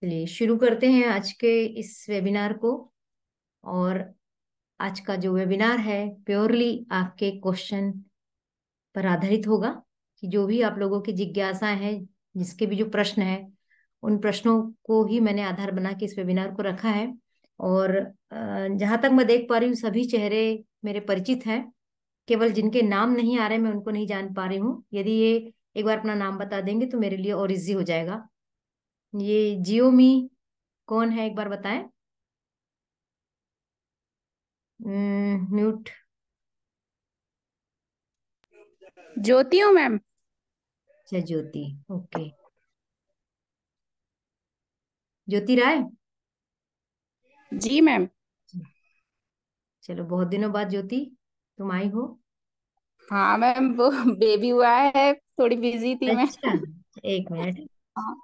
चलिए शुरू करते हैं आज के इस वेबिनार को। और आज का जो वेबिनार है प्योरली आपके क्वेश्चन पर आधारित होगा कि जो भी आप लोगों की जिज्ञासाएं हैं, जिसके भी जो प्रश्न है, उन प्रश्नों को ही मैंने आधार बना के इस वेबिनार को रखा है। और जहां तक मैं देख पा रही हूँ सभी चेहरे मेरे परिचित हैं। केवल जिनके नाम नहीं आ रहे मैं उनको नहीं जान पा रही हूँ। यदि ये एक बार अपना नाम बता देंगे तो मेरे लिए और इजी हो जाएगा। ये जियोमी कौन है एक बार बताएं। म्यूट। ज्योति हूँ मैम। अच्छा ज्योति। ओके। ज्योति राय। जी मैम। चलो बहुत दिनों बाद ज्योति तुम आई हो। हाँ मैम, वो बेबी हुआ है, थोड़ी बिजी थी मैं। अच्छा एक मिनट। हाँ।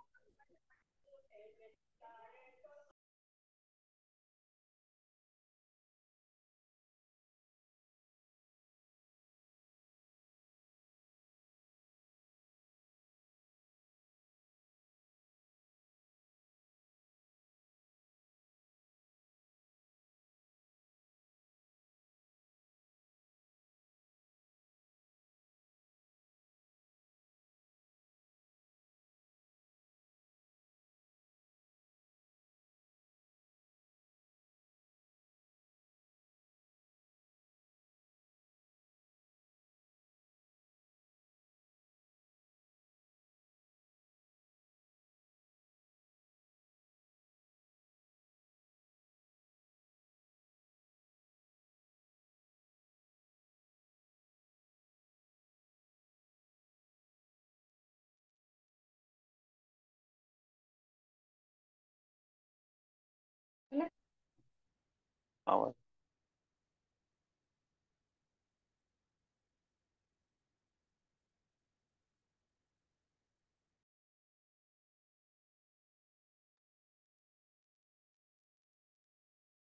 आवाज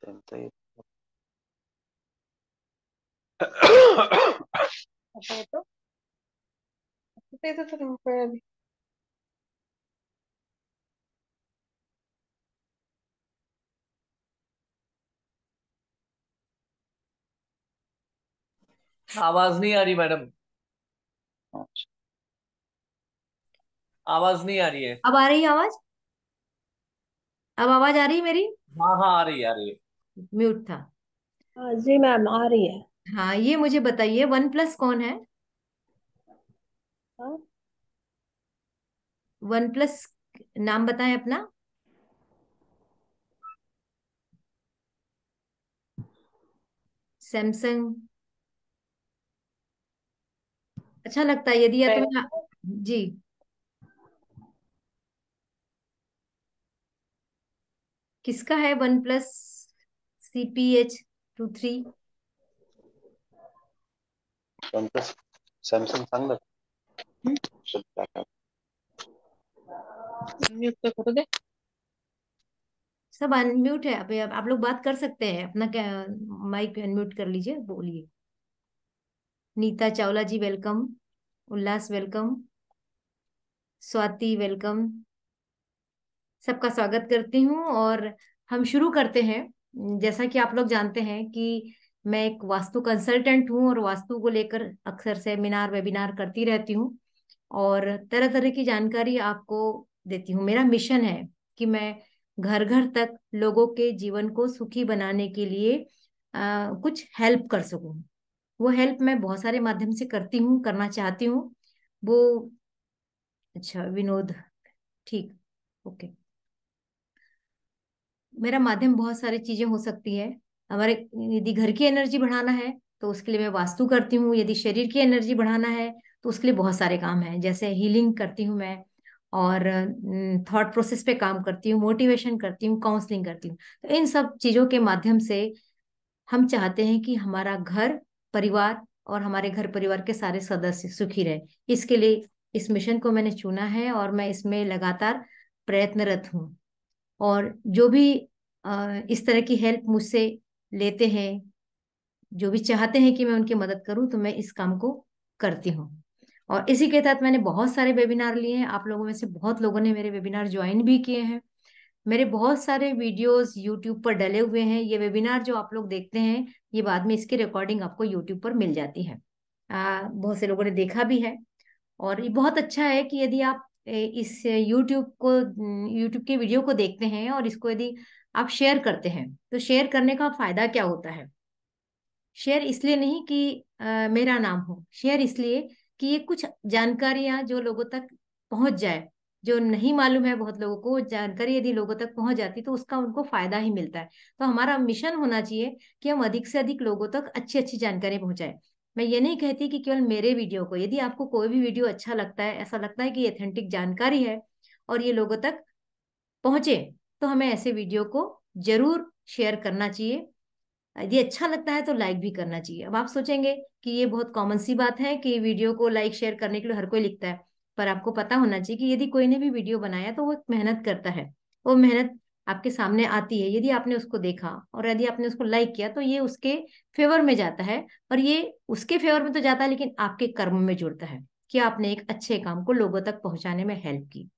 त्यांचं आता येतो आता येतो तर मग कळलं. आवाज नहीं आ रही मैडम। अच्छा. आवाज नहीं आ रही है। अब आ रही है आवाज। अब आवाज आ रही है मेरी। हाँ हाँ, आ रही है, आ रही है। म्यूट था। हाँ जी मैम, आ रही है। हाँ ये मुझे बताइए वन प्लस कौन है। हाँ, वन प्लस नाम बताएं अपना। सैमसंग। अच्छा लगता है यदि या तो मैं। जी। किसका है वन प्लस CPH 23। नंतर सॅमसंग चांगलं. म्यूट तो करो दे। सब अनम्यूट है। अभी आप लोग बात कर सकते हैं अपना क्या। माइक अनम्यूट कर लीजिए, बोलिए। नीता चावला जी वेलकम। उल्लास वेलकम। स्वाति वेलकम। सबका स्वागत करती हूँ और हम शुरू करते हैं। जैसा कि आप लोग जानते हैं कि मैं एक वास्तु कंसल्टेंट हूँ और वास्तु को लेकर अक्सर सेमिनार वेबिनार करती रहती हूँ और तरह तरह की जानकारी आपको देती हूँ। मेरा मिशन है कि मैं घर घर तक लोगों के जीवन को सुखी बनाने के लिए कुछ हेल्प कर सकूं। वो हेल्प मैं बहुत सारे माध्यम से करती हूँ, करना चाहती हूँ। वो अच्छा विनोद। ठीक। ओके। मेरा माध्यम बहुत सारी चीजें हो सकती है। हमारे यदि घर की एनर्जी बढ़ाना है तो उसके लिए मैं वास्तु करती हूँ। यदि शरीर की एनर्जी बढ़ाना है तो उसके लिए बहुत सारे काम हैं, जैसे हीलिंग करती हूँ मैं और थॉट प्रोसेस पे काम करती हूँ, मोटिवेशन करती हूँ, काउंसलिंग करती हूँ। तो इन सब चीजों के माध्यम से हम चाहते हैं कि हमारा घर परिवार और हमारे घर परिवार के सारे सदस्य सुखी रहे। इसके लिए इस मिशन को मैंने चुना है और मैं इसमें लगातार प्रयत्नरत हूँ। और जो भी इस तरह की हेल्प मुझसे लेते हैं, जो भी चाहते हैं कि मैं उनकी मदद करूं, तो मैं इस काम को करती हूँ। और इसी के तहत मैंने बहुत सारे वेबिनार लिए हैं। आप लोगों में से बहुत लोगों ने मेरे वेबिनार ज्वाइन भी किए हैं। मेरे बहुत सारे वीडियोस यूट्यूब पर डले हुए हैं। ये वेबिनार जो आप लोग देखते हैं, ये बाद में इसकी रिकॉर्डिंग आपको यूट्यूब पर मिल जाती है। बहुत से लोगों ने देखा भी है। और ये बहुत अच्छा है कि यदि आप इस यूट्यूब के वीडियो को देखते हैं और इसको यदि आप शेयर करते हैं, तो शेयर करने का फायदा क्या होता है? शेयर इसलिए नहीं कि मेरा नाम हो, शेयर इसलिए कि ये कुछ जानकारियां जो लोगों तक पहुंच जाए। जो नहीं मालूम है बहुत लोगों को, जानकारी यदि लोगों तक पहुंच जाती तो उसका उनको फायदा ही मिलता है। तो हमारा मिशन होना चाहिए कि हम अधिक से अधिक लोगों तक अच्छी अच्छी जानकारी पहुंचाएं। मैं ये नहीं कहती कि केवल मेरे वीडियो को, यदि आपको कोई भी वीडियो अच्छा लगता है, ऐसा लगता है कि ऑथेंटिक जानकारी है और ये लोगों तक पहुंचे, तो हमें ऐसे वीडियो को जरूर शेयर करना चाहिए। यदि अच्छा लगता है तो लाइक भी करना चाहिए। अब आप सोचेंगे कि ये बहुत कॉमन सी बात है कि वीडियो को लाइक शेयर करने के लिए हर कोई लिखता है। पर आपको पता होना चाहिए कि यदि कोई ने भी वीडियो बनाया तो वो एक मेहनत करता है। वो मेहनत आपके सामने आती है। यदि आपने उसको देखा और यदि आपने उसको लाइक किया तो ये उसके फेवर में जाता है। और ये उसके फेवर में तो जाता है, लेकिन आपके कर्म में जुड़ता है कि आपने एक अच्छे काम को लोगों तक पहुंचाने में हेल्प की।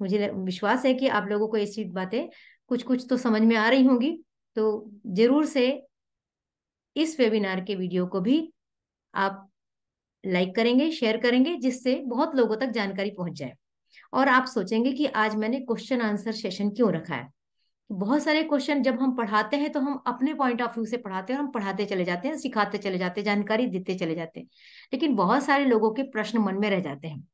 मुझे विश्वास है कि आप लोगों को ऐसी बातें कुछ कुछ तो समझ में आ रही होंगी। तो जरूर से इस वेबिनार के वीडियो को भी आप लाइक करेंगे, शेयर करेंगे, जिससे बहुत लोगों तक जानकारी पहुंच जाए। और आप सोचेंगे कि आज मैंने क्वेश्चन आंसर सेशन क्यों रखा है। बहुत सारे क्वेश्चन जब हम पढ़ाते हैं तो हम अपने पॉइंट ऑफ व्यू से पढ़ाते हैं, और हम पढ़ाते चले जाते हैं, सिखाते चले जाते हैं, जानकारी देते चले जाते हैं। लेकिन बहुत सारे लोगों के प्रश्न मन में रह जाते हैं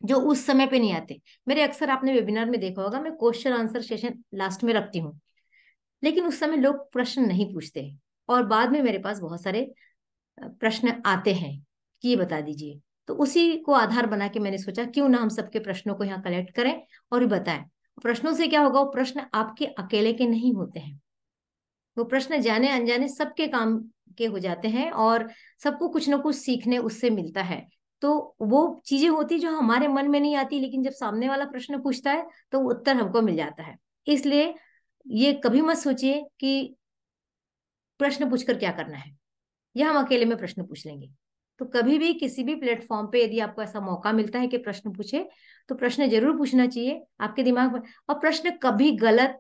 जो उस समय पे नहीं आते। मेरे अक्सर आपने वेबिनार में देखा होगा, मैं क्वेश्चन आंसर सेशन लास्ट में रखती हूँ, लेकिन उस समय लोग प्रश्न नहीं पूछते। और बाद में मेरे पास बहुत सारे प्रश्न आते हैं कि ये बता दीजिए। तो उसी को आधार बना के मैंने सोचा क्यों ना हम सबके प्रश्नों को यहाँ कलेक्ट करें और बताएं। प्रश्नों से क्या होगा, वो प्रश्न आपके अकेले के नहीं होते हैं। वो प्रश्न जाने अनजाने सबके काम के हो जाते हैं और सबको कुछ ना कुछ सीखने उससे मिलता है। तो वो चीजें होती जो हमारे मन में नहीं आती, लेकिन जब सामने वाला प्रश्न पूछता है तो वो उत्तर हमको मिल जाता है। इसलिए ये कभी मत सोचिए कि प्रश्न पूछकर क्या करना है, या हम अकेले में प्रश्न पूछ लेंगे। तो कभी भी किसी भी प्लेटफॉर्म पे यदि आपको ऐसा मौका मिलता है कि प्रश्न पूछे, तो प्रश्न जरूर पूछना चाहिए आपके दिमाग में। और प्रश्न कभी गलत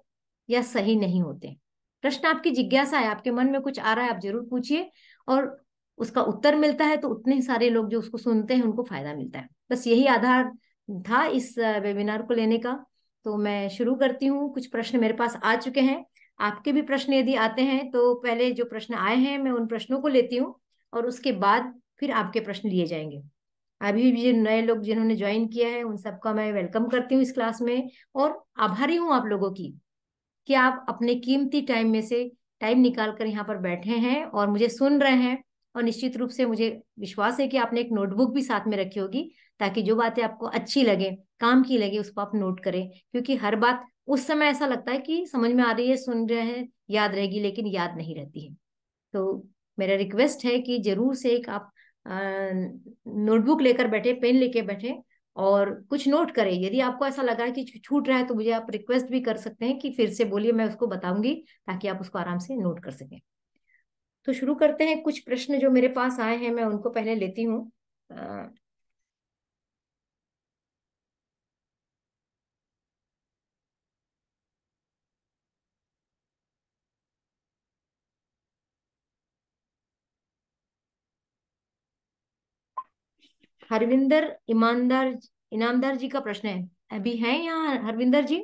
या सही नहीं होते। प्रश्न आपकी जिज्ञासा है, आपके मन में कुछ आ रहा है, आप जरूर पूछिए। और उसका उत्तर मिलता है तो उतने ही सारे लोग जो उसको सुनते हैं उनको फायदा मिलता है। बस यही आधार था इस वेबिनार को लेने का। तो मैं शुरू करती हूँ। कुछ प्रश्न मेरे पास आ चुके हैं। आपके भी प्रश्न यदि आते हैं तो पहले जो प्रश्न आए हैं मैं उन प्रश्नों को लेती हूँ, और उसके बाद फिर आपके प्रश्न लिए जाएंगे। अभी भी जो नए लोग जिन्होंने ज्वाइन किया है उन सबका मैं वेलकम करती हूँ इस क्लास में। और आभारी हूँ आप लोगों की कि आप अपने कीमती टाइम में से टाइम निकाल कर यहाँ पर बैठे हैं और मुझे सुन रहे हैं। और निश्चित रूप से मुझे विश्वास है कि आपने एक नोटबुक भी साथ में रखी होगी, ताकि जो बातें आपको अच्छी लगे, काम की लगे, उसको आप नोट करें। क्योंकि हर बात उस समय ऐसा लगता है कि समझ में आ रही है, सुन रहे हैं, याद रहेगी, लेकिन याद नहीं रहती है। तो मेरा रिक्वेस्ट है कि जरूर से एक आप नोटबुक लेकर बैठे, पेन लेके बैठे और कुछ नोट करें। यदि आपको ऐसा लगा है कि छूट रहा है तो मुझे आप रिक्वेस्ट भी कर सकते हैं कि फिर से बोलिए, मैं उसको बताऊंगी ताकि आप उसको आराम से नोट कर सकें। तो शुरू करते हैं। कुछ प्रश्न जो मेरे पास आए हैं मैं उनको पहले लेती हूँ। अ, हरविंदर ईमानदार इनामदार जी का प्रश्न है। अभी हैं यहाँ हरविंदर जी?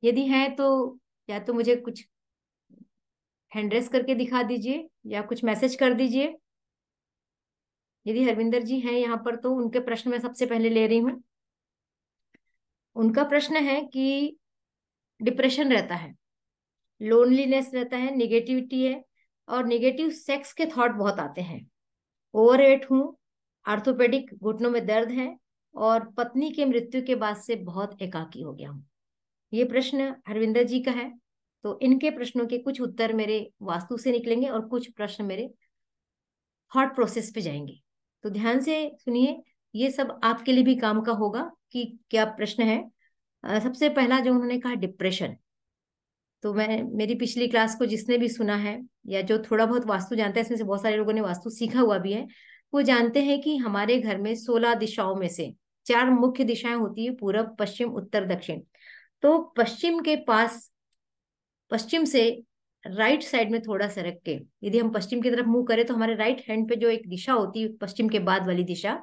यदि हैं तो या तो मुझे कुछ हैंड रेस करके दिखा दीजिए या कुछ मैसेज कर दीजिए। यदि हरविंदर जी हैं यहाँ पर तो उनके प्रश्न मैं सबसे पहले ले रही हूँ। उनका प्रश्न है कि डिप्रेशन रहता है, लोनलीनेस रहता है, निगेटिविटी है, और निगेटिव सेक्स के थॉट बहुत आते हैं। ओवरवेट हूँ, आर्थोपेडिक घुटनों में दर्द है, और पत्नी के मृत्यु के बाद से बहुत एकाकी हो गया हूँ। ये प्रश्न हरविंदर जी का है। तो इनके प्रश्नों के कुछ उत्तर मेरे वास्तु से निकलेंगे और कुछ प्रश्न मेरे थॉट प्रोसेस पे जाएंगे। तो ध्यान से सुनिए, ये सब आपके लिए भी काम का होगा कि क्या प्रश्न है। सबसे पहला जो उन्होंने कहा, डिप्रेशन। तो मैं मेरी पिछली क्लास को जिसने भी सुना है या जो थोड़ा बहुत वास्तु जानता है, इसमें से बहुत सारे लोगों ने वास्तु सीखा हुआ भी है, वो जानते हैं कि हमारे घर में 16 दिशाओं में से 4 मुख्य दिशाएं होती है, पूरब, पश्चिम, उत्तर, दक्षिण। तो पश्चिम के पास, पश्चिम से राइट साइड में थोड़ा सरक के यदि हम पश्चिम की तरफ मुंह करें तो हमारे राइट हैंड पे जो एक दिशा होती है पश्चिम के बाद वाली दिशा,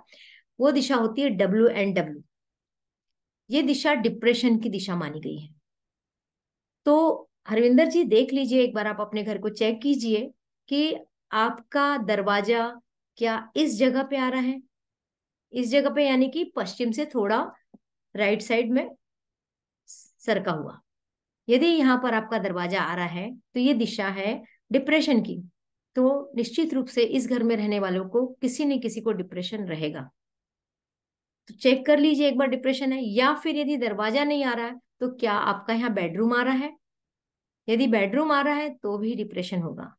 वो दिशा होती है WNW। ये दिशा डिप्रेशन की दिशा मानी गई है। तो हरविंदर जी देख लीजिए, एक बार आप अपने घर को चेक कीजिए कि आपका दरवाजा क्या इस जगह पे आ रहा है, इस जगह पे, यानी कि पश्चिम से थोड़ा राइट साइड में सरका हुआ। यदि यहाँ पर आपका दरवाजा आ रहा है तो ये दिशा है डिप्रेशन की। तो निश्चित रूप से इस घर में रहने वालों को किसी न किसी को डिप्रेशन रहेगा। तो चेक कर लीजिए एक बार डिप्रेशन है, या फिर यदि दरवाजा नहीं आ रहा है तो क्या आपका यहाँ बेडरूम आ रहा है। यदि बेडरूम आ रहा है तो भी डिप्रेशन होगा।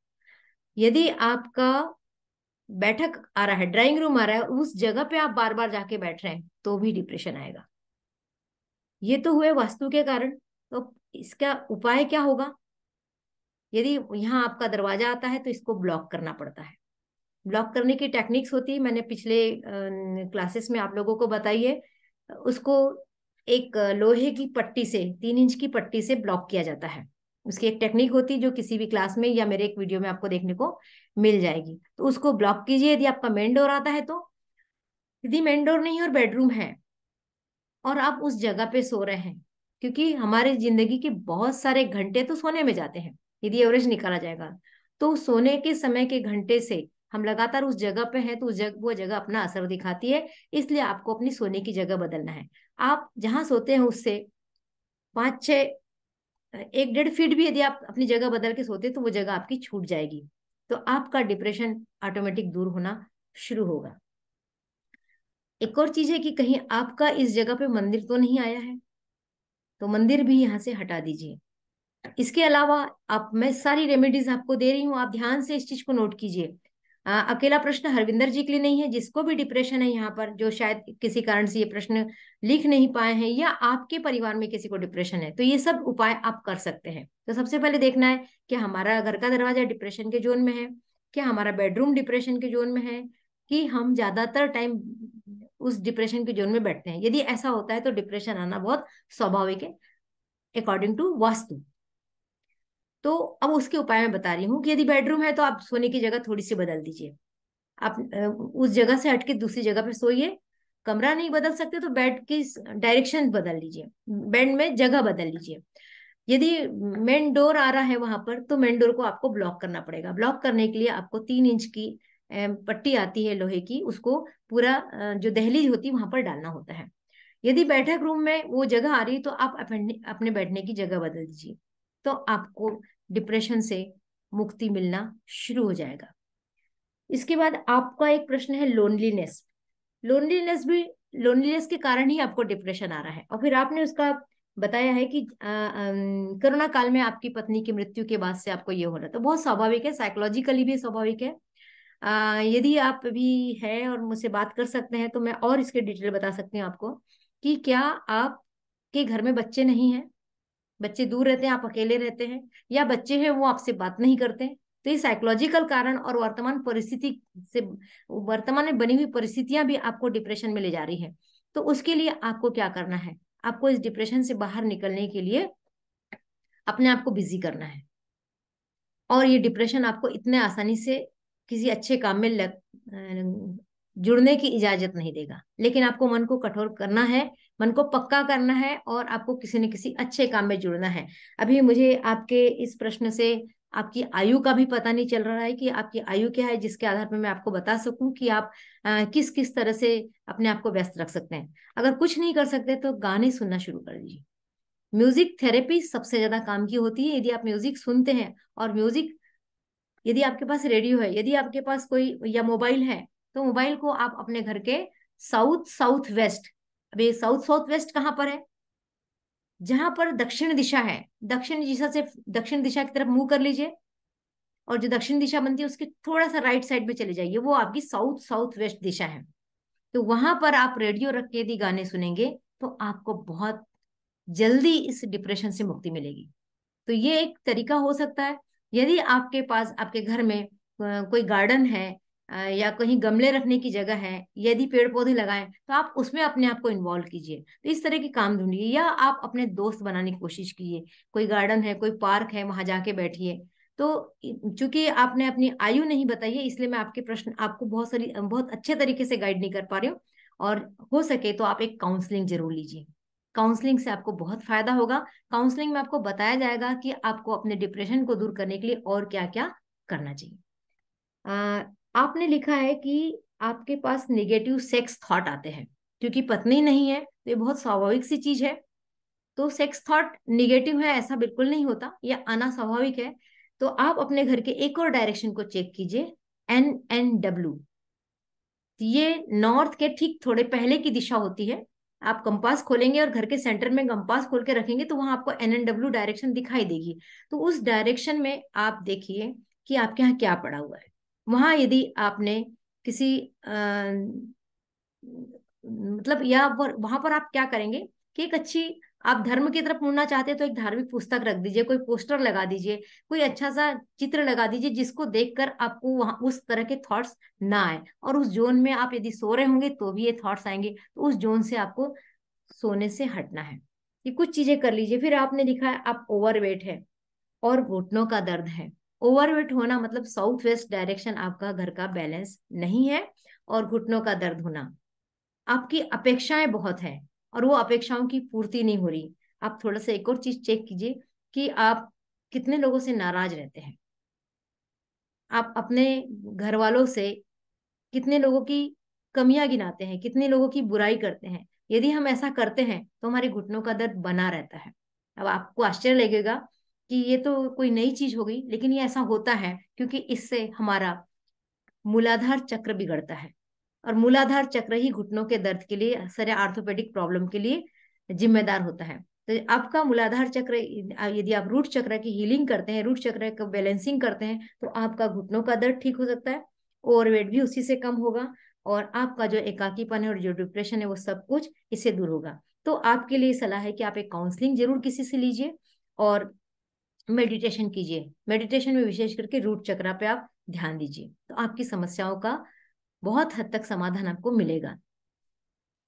यदि आपका बैठक आ रहा है, ड्राइंग रूम आ रहा है, उस जगह पे आप बार बार जाके बैठ रहे हैं तो भी डिप्रेशन आएगा। ये तो हुए वास्तु के कारण। तो इसका उपाय क्या होगा? यदि यहाँ आपका दरवाजा आता है तो इसको ब्लॉक करना पड़ता है। ब्लॉक करने की टेक्निक्स होती है, मैंने पिछले क्लासेस में आप लोगों को बताई है। उसको एक लोहे की पट्टी से, 3 इंच की पट्टी से ब्लॉक किया जाता है। उसकी एक टेक्निक होती है जो किसी भी क्लास में या मेरे एक वीडियो में आपको देखने को मिल जाएगी। तो उसको ब्लॉक कीजिए यदि आपका मेन डोर आता है तो। यदि मेन डोर नहीं और बेडरूम है और आप उस जगह पे सो रहे हैं, क्योंकि हमारी जिंदगी के बहुत सारे घंटे तो सोने में जाते हैं यदि एवरेज निकाला जाएगा, तो सोने के समय के घंटे से हम लगातार उस जगह पे हैं तो वो जगह अपना असर दिखाती है। इसलिए आपको अपनी सोने की जगह बदलना है। आप जहां सोते हैं उससे 5-6, 1-1.5 फीट भी यदि आप अपनी जगह बदल के सोते तो वो जगह आपकी छूट जाएगी। तो आपका डिप्रेशन ऑटोमेटिक दूर होना शुरू होगा। एक और चीज है कि कहीं आपका इस जगह पे मंदिर तो नहीं आया है, तो मंदिर भी यहाँ से हटा दीजिए। इसके अलावा आप, मैं सारी रेमेडीज आपको दे रही हूँ, आप ध्यान से इस चीज को नोट कीजिए। अकेला प्रश्न हरविंदर जी के लिए नहीं है, जिसको भी डिप्रेशन है यहाँ पर, जो शायद किसी कारण से ये प्रश्न लिख नहीं पाए हैं, या आपके परिवार में किसी को डिप्रेशन है, तो ये सब उपाय आप कर सकते हैं। तो सबसे पहले देखना है कि हमारा घर का दरवाजा डिप्रेशन के जोन में है, क्या हमारा बेडरूम डिप्रेशन के जोन में है, कि हम ज्यादातर टाइम उस डिप्रेशन के जोन में बैठते हैं। यदि ऐसा होता है तो डिप्रेशन आना बहुत स्वाभाविक है अकॉर्डिंग टू वास्तु। तो अब उसके उपाय मैं बता रही हूँ कि यदि बेडरूम है तो आप सोने की जगह थोड़ी सी बदल दीजिए। आप उस जगह से हटके दूसरी जगह पे सोइए। कमरा नहीं बदल सकते तो बेड की डायरेक्शन बदल लीजिए, बेड में जगह बदल लीजिए। यदि मेन डोर आ रहा है वहां पर तो मेन डोर को आपको ब्लॉक करना पड़ेगा। ब्लॉक करने के लिए आपको 3 इंच की पट्टी आती है लोहे की, उसको पूरा जो दहलीज होती है वहां पर डालना होता है। यदि बैठक रूम में वो जगह आ रही है तो आप अपने बैठने की जगह बदल दीजिए, तो आपको डिप्रेशन से मुक्ति मिलना शुरू हो जाएगा। इसके बाद आपका एक प्रश्न है लोनलीनेस। लोनलीनेस भी, लोनलीनेस के कारण ही आपको डिप्रेशन आ रहा है। और फिर आपने उसका बताया है कि कोरोना काल में आपकी पत्नी की मृत्यु के बाद से आपको ये हो रहा है, तो बहुत स्वाभाविक है, साइकोलॉजिकली भी स्वाभाविक है। यदि आप भी है और मुझसे बात कर सकते हैं तो मैं और इसके डिटेल बता सकती हूँ आपको कि क्या आपके घर में बच्चे नहीं हैं, बच्चे दूर रहते हैं, आप अकेले रहते हैं, या बच्चे हैं वो आपसे बात नहीं करते हैं, तो ये साइकोलॉजिकल कारण और वर्तमान परिस्थिति से, वर्तमान में बनी हुई परिस्थितियां भी आपको डिप्रेशन में ले जा रही है। तो उसके लिए आपको क्या करना है? आपको इस डिप्रेशन से बाहर निकलने के लिए अपने आप को बिजी करना है। और ये डिप्रेशन आपको इतने आसानी से किसी अच्छे काम में जुड़ने की इजाजत नहीं देगा, लेकिन आपको मन को कठोर करना है, मन को पक्का करना है, और आपको किसी न किसी अच्छे काम में जुड़ना है। अभी मुझे आपके इस प्रश्न से आपकी आयु का भी पता नहीं चल रहा है कि आपकी आयु क्या है, जिसके आधार पर मैं आपको बता सकूं कि आप किस किस तरह से अपने आप को व्यस्त रख सकते हैं। अगर कुछ नहीं कर सकते तो गाने सुनना शुरू कर दीजिए। म्यूजिक थेरेपी सबसे ज्यादा काम की होती है। यदि आप म्यूजिक सुनते हैं, और म्यूजिक, यदि आपके पास रेडियो है, यदि आपके पास कोई या मोबाइल है, तो मोबाइल को आप अपने घर के साउथ साउथ वेस्ट, अभी साउथ साउथ वेस्ट कहाँ पर है? जहां पर दक्षिण दिशा है, दक्षिण दिशा से दक्षिण दिशा की तरफ मुंह कर लीजिए, और जो दक्षिण दिशा बनती है उसके थोड़ा सा राइट साइड में चले जाइए, वो आपकी साउथ साउथ वेस्ट दिशा है। तो वहां पर आप रेडियो रख के यदि गाने सुनेंगे तो आपको बहुत जल्दी इस डिप्रेशन से मुक्ति मिलेगी। तो ये एक तरीका हो सकता है। यदि आपके पास, आपके घर में कोई गार्डन है, या कहीं गमले रखने की जगह है, यदि पेड़ पौधे लगाएं तो आप उसमें अपने आप को इन्वॉल्व कीजिए। तो इस तरह के काम ढूंढिए, या आप अपने दोस्त बनाने की कोशिश कीजिए। कोई गार्डन है, कोई पार्क है, वहां जाके बैठिए। तो चूंकि आपने अपनी आयु नहीं बताई है, इसलिए मैं आपके प्रश्न आपको बहुत अच्छे तरीके से गाइड नहीं कर पा रही हूँ। और हो सके तो आप एक काउंसलिंग जरूर लीजिए। काउंसलिंग से आपको बहुत फायदा होगा। काउंसलिंग में आपको बताया जाएगा कि आपको अपने डिप्रेशन को दूर करने के लिए और क्या क्या करना चाहिए। आपने लिखा है कि आपके पास नेगेटिव सेक्स थॉट आते हैं। क्योंकि पत्नी नहीं है तो ये बहुत स्वाभाविक सी चीज है। तो सेक्स थॉट निगेटिव है ऐसा बिल्कुल नहीं होता, यह आना स्वाभाविक है। तो आप अपने घर के एक और डायरेक्शन को चेक कीजिए, NNW। ये नॉर्थ के ठीक थोड़े पहले की दिशा होती है। आप कंपास खोलेंगे और घर के सेंटर में कंपास खोल के रखेंगे तो वहां आपको NNW डायरेक्शन दिखाई देगी। तो उस डायरेक्शन में आप देखिए कि आपके यहाँ क्या पड़ा हुआ है। वहां यदि आपने किसी मतलब या वहां पर आप क्या करेंगे कि एक अच्छी, आप धर्म की तरफ मुड़ना चाहते हैं तो एक धार्मिक पुस्तक रख दीजिए, कोई पोस्टर लगा दीजिए, कोई अच्छा सा चित्र लगा दीजिए जिसको देखकर आपको वहां उस तरह के थॉट्स ना आए। और उस जोन में आप यदि सो रहे होंगे तो भी ये थॉट्स आएंगे, तो उस जोन से आपको सोने से हटना है। ये कुछ चीजें कर लीजिए। फिर आपने लिखा है आप ओवरवेट है और घुटनों का दर्द है। ओवरवेट होना मतलब साउथ वेस्ट डायरेक्शन आपका घर का बैलेंस नहीं है। और घुटनों का दर्द होना, आपकी अपेक्षाएं बहुत हैं और वो अपेक्षाओं की पूर्ति नहीं हो रही। आप थोड़ा सा एक और चीज चेक कीजिए कि आप कितने लोगों से नाराज रहते हैं। आप अपने घर वालों से कितने लोगों की कमियां गिनाते हैं, कितने लोगों की बुराई करते हैं। यदि हम ऐसा करते हैं तो हमारे घुटनों का दर्द बना रहता है। अब आपको आश्चर्य लगेगा कि ये तो कोई नई चीज हो गई, लेकिन ये ऐसा होता है क्योंकि इससे हमारा मूलाधार चक्र बिगड़ता है। और मूलाधार चक्र ही घुटनों के दर्द के लिए, सारे आर्थोपेडिक प्रॉब्लम के लिए जिम्मेदार होता है। तो आपका मूलाधार चक्र, यदि आप रूट चक्र की हीलिंग करते हैं, रूट चक्र का बैलेंसिंग करते हैं, तो आपका घुटनों का दर्द ठीक हो सकता है। ओवरवेट भी उसी से कम होगा। और आपका जो एकाकीपन है और जो डिप्रेशन है वो सब कुछ इससे दूर होगा। तो आपके लिए सलाह है कि आप एक काउंसलिंग जरूर किसी से लीजिए और मेडिटेशन कीजिए। मेडिटेशन में विशेष करके रूट चक्र पे आप ध्यान दीजिए, तो आपकी समस्याओं का बहुत हद तक समाधान आपको मिलेगा।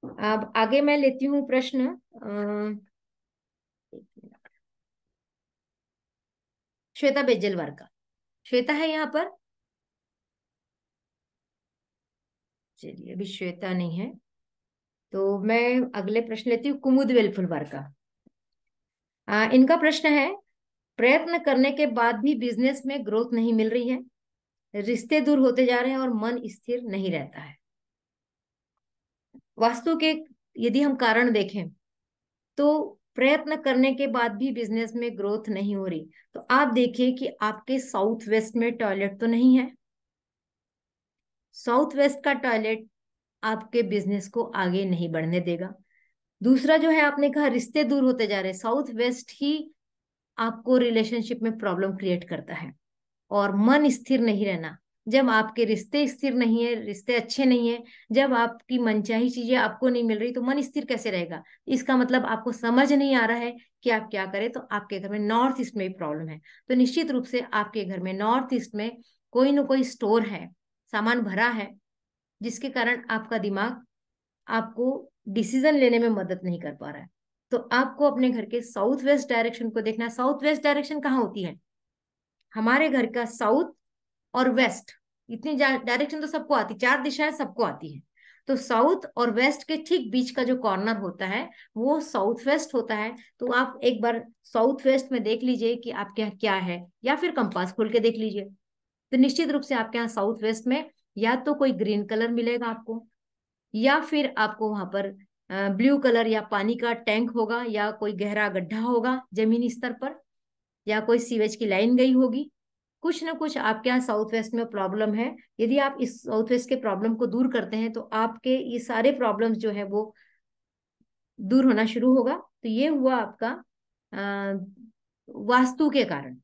अब आगे मैं लेती हूँ प्रश्न। श्वेता बेजलवार का। श्वेता है यहाँ पर? चलिए, अभी श्वेता नहीं है तो मैं अगले प्रश्न लेती हूँ कुमुद वेलफुलवार का। इनका प्रश्न है, प्रयत्न करने के बाद भी बिजनेस में ग्रोथ नहीं मिल रही है, रिश्ते दूर होते जा रहे हैं और मन स्थिर नहीं रहता है। वास्तु के यदि हम कारण देखें तो प्रयत्न करने के बाद भी बिजनेस में ग्रोथ नहीं हो रही। तो आप देखिए कि आपके साउथ वेस्ट में टॉयलेट तो नहीं है। साउथ वेस्ट का टॉयलेट आपके बिजनेस को आगे नहीं बढ़ने देगा। दूसरा जो है, आपने कहा रिश्ते दूर होते जा रहे हैं, साउथ वेस्ट ही आपको रिलेशनशिप में प्रॉब्लम क्रिएट करता है। और मन स्थिर नहीं रहना, जब आपके रिश्ते स्थिर नहीं है, रिश्ते अच्छे नहीं है, जब आपकी मनचाही चीजें आपको नहीं मिल रही तो मन स्थिर कैसे रहेगा? इसका मतलब आपको समझ नहीं आ रहा है कि आप क्या करें। तो आपके घर में नॉर्थ ईस्ट में भी प्रॉब्लम है। तो निश्चित रूप से आपके घर में नॉर्थ ईस्ट में कोई ना कोई स्टोर है, सामान भरा है, जिसके कारण आपका दिमाग आपको डिसीजन लेने में मदद नहीं कर पा रहा है। तो आपको अपने घर के साउथ वेस्ट डायरेक्शन को देखना है। साउथ वेस्ट डायरेक्शन कहाँ होती है? हमारे घर का साउथ और वेस्ट, इतनी डायरेक्शन तो सबको आती, चार दिशाएं सबको आती है। तो साउथ और वेस्ट के ठीक बीच का जो कॉर्नर होता है वो साउथ वेस्ट होता है। तो आप एक बार साउथ वेस्ट में देख लीजिए कि आपके यहाँ क्या है, या फिर कंपास खोल के देख लीजिए। तो निश्चित रूप से आपके यहाँ साउथ वेस्ट में या तो कोई ग्रीन कलर मिलेगा आपको, या फिर आपको वहां पर ब्लू कलर या पानी का टैंक होगा, या कोई गहरा गड्ढा होगा जमीनी स्तर पर, या कोई सीवेज की लाइन गई होगी। कुछ ना कुछ आपके यहाँ साउथ वेस्ट में प्रॉब्लम है। यदि आप इस साउथ वेस्ट के प्रॉब्लम को दूर करते हैं तो आपके ये सारे प्रॉब्लम्स जो है वो दूर होना शुरू होगा। तो ये हुआ आपका वास्तु के कारण।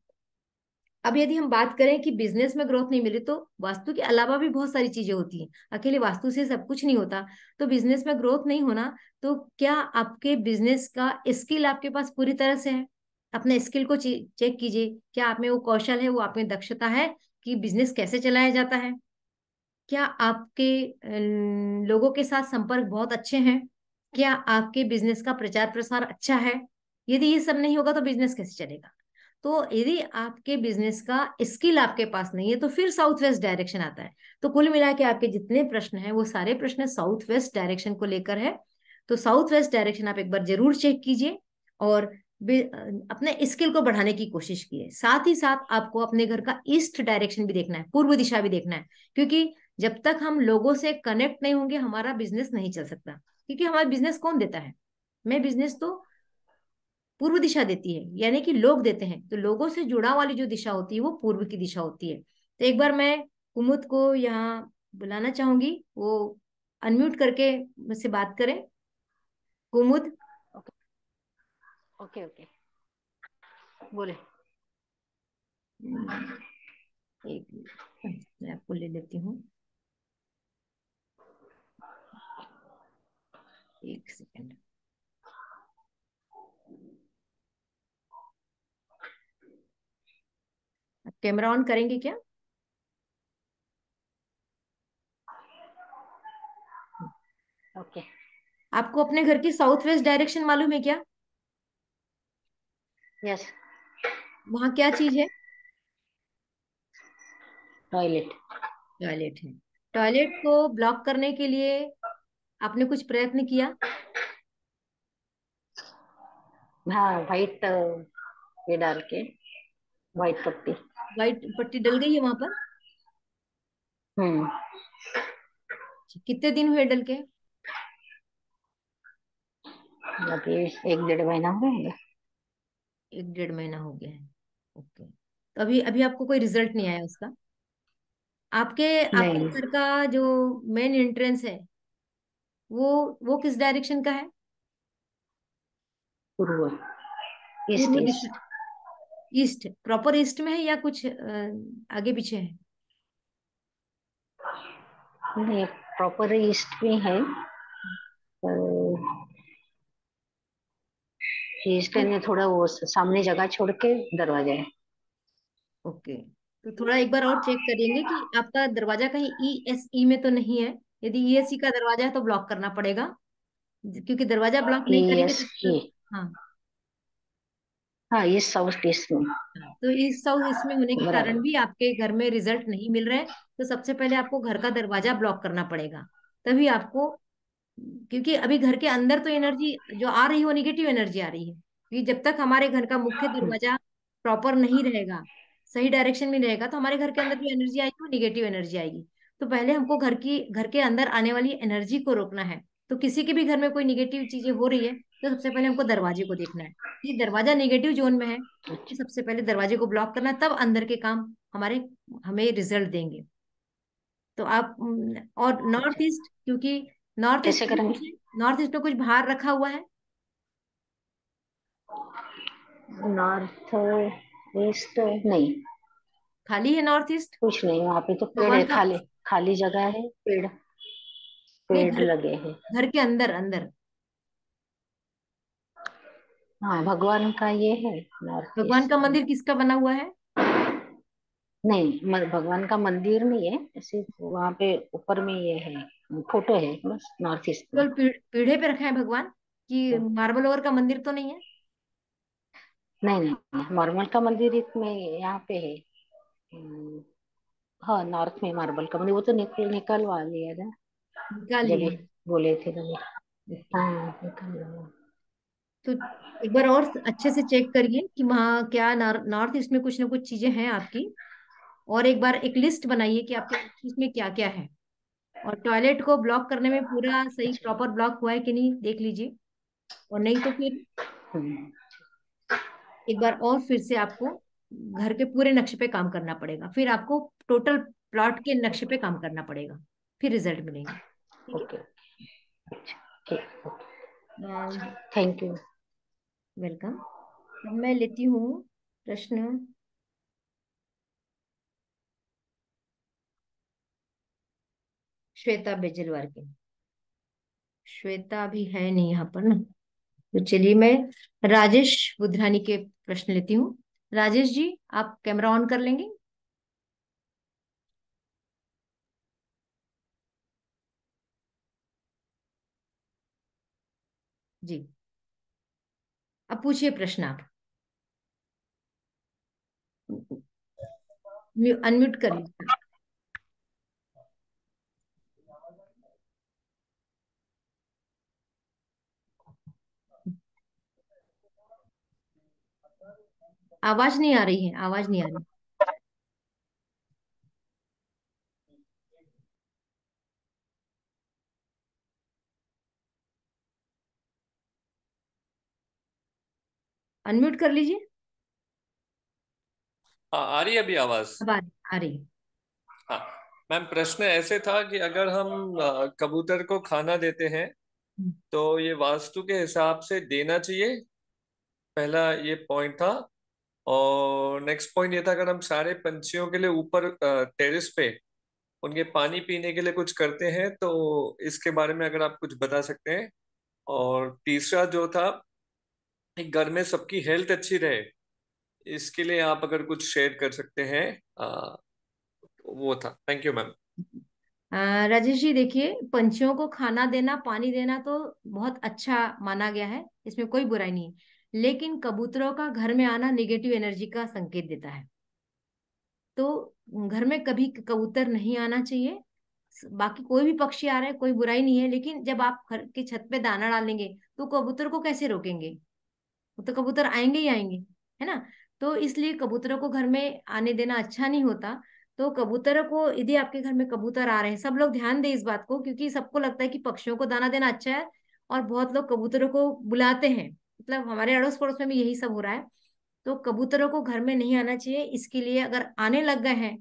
अब यदि हम बात करें कि बिजनेस में ग्रोथ नहीं मिली, तो वास्तु के अलावा भी बहुत सारी चीजें होती हैं, अकेले वास्तु से सब कुछ नहीं होता। तो बिजनेस में ग्रोथ नहीं होना, तो क्या आपके बिजनेस का स्किल आपके पास पूरी तरह से है? अपने स्किल को चेक कीजिए, क्या आप में वो कौशल है, वो आप में दक्षता है कि बिजनेस कैसे चलाया जाता है। क्या आपके लोगों के साथ संपर्क बहुत अच्छे हैं? क्या आपके बिजनेस का प्रचार प्रसार अच्छा है? यदि ये सब नहीं होगा तो बिजनेस कैसे चलेगा? तो यदि आपके बिजनेस का स्किल आपके पास नहीं है तो फिर साउथ वेस्ट डायरेक्शन आता है। तो कुल मिला के आपके जितने प्रश्न हैं वो सारे प्रश्न साउथ वेस्ट डायरेक्शन को लेकर है। तो साउथ वेस्ट डायरेक्शन आप एक बार जरूर चेक कीजिए और अपने स्किल को बढ़ाने की कोशिश कीजिए। साथ ही साथ आपको अपने घर का ईस्ट डायरेक्शन भी देखना है, पूर्व दिशा भी देखना है, क्योंकि जब तक हम लोगों से कनेक्ट नहीं होंगे हमारा बिजनेस नहीं चल सकता। क्योंकि हमारा बिजनेस कौन देता है? मैं बिजनेस तो पूर्व दिशा देती है, यानी कि लोग देते हैं। तो लोगों से जुड़ा वाली जो दिशा होती है वो पूर्व की दिशा होती है। तो एक बार मैं कुमुद को यहाँ बुलाना चाहूंगी, वो अनम्यूट करके मुझसे बात करें। कुमुद, ओके ओके, बोले। एक मिनट, मैं आपको ले लेती हूँ, एक सेकंड। आप कैमरा ऑन करेंगे क्या? ओके। आपको अपने घर की साउथ वेस्ट डायरेक्शन मालूम है क्या? यस। वहां क्या चीज है? टॉयलेट। टॉयलेट है। टॉयलेट को ब्लॉक करने के लिए आपने कुछ प्रयत्न किया? हाँ, वाइट ये डाल के, वाइट पट्टी। व्हाइट पट्टी डल गई है वहां पर? हम्म। कितने दिन हुए डल के? अभी 1-1.5 महीना हो गया। 1-1.5 महीना हो गया है। ओके, तो अभी अभी आपको कोई रिजल्ट नहीं आया उसका? आपके आपके नहीं, घर का जो मेन एंट्रेंस है वो किस डायरेक्शन का है? पूर्व, ईस्ट पूर्व दिशा? ईस्ट। ईस्ट प्रॉपर ईस्ट में है या कुछ आगे पीछे है? नहीं, प्रॉपर ईस्ट में है, पर ईस्ट में थोड़ा वो सामने जगह छोड़ के दरवाजा है। ओके, तो थोड़ा एक बार और चेक करेंगे कि आपका दरवाजा कहीं ESE में तो नहीं है। यदि ESE का दरवाजा है तो ब्लॉक करना पड़ेगा, क्योंकि दरवाजा ब्लॉक नहीं करेंगे ईस्ट तब ही। तक। हाँ। हाँ, ईस्ट साउथ ईस्ट में। हाँ, तो इस साउथ इसमें होने के कारण बराबर। भी आपके घर में रिजल्ट नहीं मिल रहे हैं। तो सबसे पहले आपको घर का दरवाजा ब्लॉक करना पड़ेगा, तभी आपको। क्योंकि अभी घर के अंदर तो एनर्जी जो आ रही है वो निगेटिव एनर्जी आ रही है, क्योंकि जब तक हमारे घर का मुख्य दरवाजा प्रॉपर नहीं रहेगा, सही डायरेक्शन में रहेगा, तो हमारे घर के अंदर जो एनर्जी आएगी वो निगेटिव एनर्जी आएगी। तो पहले हमको घर के अंदर आने वाली एनर्जी को रोकना है। तो किसी के भी घर में कोई निगेटिव चीजें हो रही है तो सबसे पहले हमको दरवाजे को देखना है कि दरवाजा निगेटिव जोन में है। तो अच्छा। सबसे पहले दरवाजे को ब्लॉक करना है, तब अंदर के काम हमारे हमें रिजल्ट देंगे। तो आप और नॉर्थ अच्छा, ईस्ट, क्योंकि नॉर्थ ईस्ट कैसे में करेंगे? कुछ नॉर्थ ईस्ट में कुछ बाहर रखा हुआ है? नॉर्थ ईस्ट नहीं, खाली है नॉर्थ ईस्ट? कुछ नहीं, वहां पे तो पेड़ भगवान है, का? खाली खाली जगह है, पेड़ नहीं, पेड़ लगे हैं। घर के अंदर अंदर हाँ, भगवान का ये है नॉर्थ भगवान का ईस्ट में। मंदिर किसका बना हुआ है? नहीं, भगवान का मंदिर नहीं है, ऐसे वहां पे ऊपर में ये है, फोटो है बस, नॉर्थ ईस्ट में। केवल पीढ़े पे रखा है भगवान, कि मार्बल ओवर का मंदिर तो नहीं है? नहीं नहीं, मार्बल का मंदिर इसमें यहाँ पे है। हम्म, हाँ, नॉर्थ में मार्बल का मंदिर, वो तो निकलवा लिया था निकाल जब लिए भी हैं? बोले थे तभी। ओके, हाँ, निकल। तो एक बार और अच्छे से चेक करिए कि वहाँ क्या नॉर्थ ईस्ट में कुछ ना कुछ चीजें हैं आपकी। और एक बार एक लिस्ट बनाइए कि आपके नॉर्थ ईस्ट में क्या क्या है। और टॉयलेट को ब्लॉक करने में पूरा सही अच्छा। प्रॉपर ब्लॉक हुआ है कि नहीं देख लीजिए। और नहीं तो फिर हम्म। एक बार और फिर से आपको घर के पूरे नक्शे पे काम करना पड़ेगा, फिर आपको टोटल प्लॉट के नक्शे पे काम करना पड़ेगा, फिर रिजल्ट मिलेंगे। ठीक है। ओके। अच्छा, ठीक, ओके। वेलकम। Thank you. अब मैं लेती हूँ प्रश्न श्वेता बेजलवार के। श्वेता अभी है नहीं यहाँ पर ना, तो चलिए मैं राजेश बुधरानी के प्रश्न लेती हूँ। राजेश जी, आप कैमरा ऑन कर लेंगे? जी, अब पूछिए प्रश्न आप। अनम्यूट कर लीजिए। आवाज नहीं आ रही है, आवाज नहीं आ रही। अनम्यूट कर लीजिए। हाँ, आ रही है अभी आवाज? अब आ रही है। हाँ मैम, प्रश्न ऐसे था कि अगर हम कबूतर को खाना देते हैं हम्म, तो ये वास्तु के हिसाब से देना चाहिए, पहला ये पॉइंट था। और नेक्स्ट पॉइंट ये था, अगर हम सारे पंछियों के लिए ऊपर टेरेस पे उनके पानी पीने के लिए कुछ करते हैं तो इसके बारे में अगर आप कुछ बता सकते हैं। और तीसरा जो था, एक घर में सबकी हेल्थ अच्छी रहे, इसके लिए आप अगर कुछ शेयर कर सकते हैं, वो था। Thank you ma'am. Rajesh ji देखिए, पंछियों को खाना देना, पानी देना तो बहुत अच्छा माना गया है, इसमें कोई बुराई नहीं है। लेकिन कबूतरों का घर में आना नेगेटिव एनर्जी का संकेत देता है। तो घर में कभी कबूतर नहीं आना चाहिए। बाकी कोई भी पक्षी आ रहा है, कोई बुराई नहीं है, लेकिन जब आप घर की छत पे दाना डालेंगे तो कबूतर को कैसे रोकेंगे? वो तो कबूतर आएंगे ही आएंगे, है ना। तो इसलिए कबूतरों को घर में आने देना अच्छा नहीं होता। तो कबूतरों को, यदि आपके घर में कबूतर आ रहे हैं, सब लोग ध्यान दें इस बात को, क्योंकि सबको लगता है कि पक्षियों को दाना देना अच्छा है, और बहुत लोग कबूतरों को बुलाते हैं। मतलब हमारे अड़ोस पड़ोस में भी यही सब हो रहा है। तो कबूतरों को घर में नहीं आना चाहिए। इसके लिए अगर आने लग गए हैं,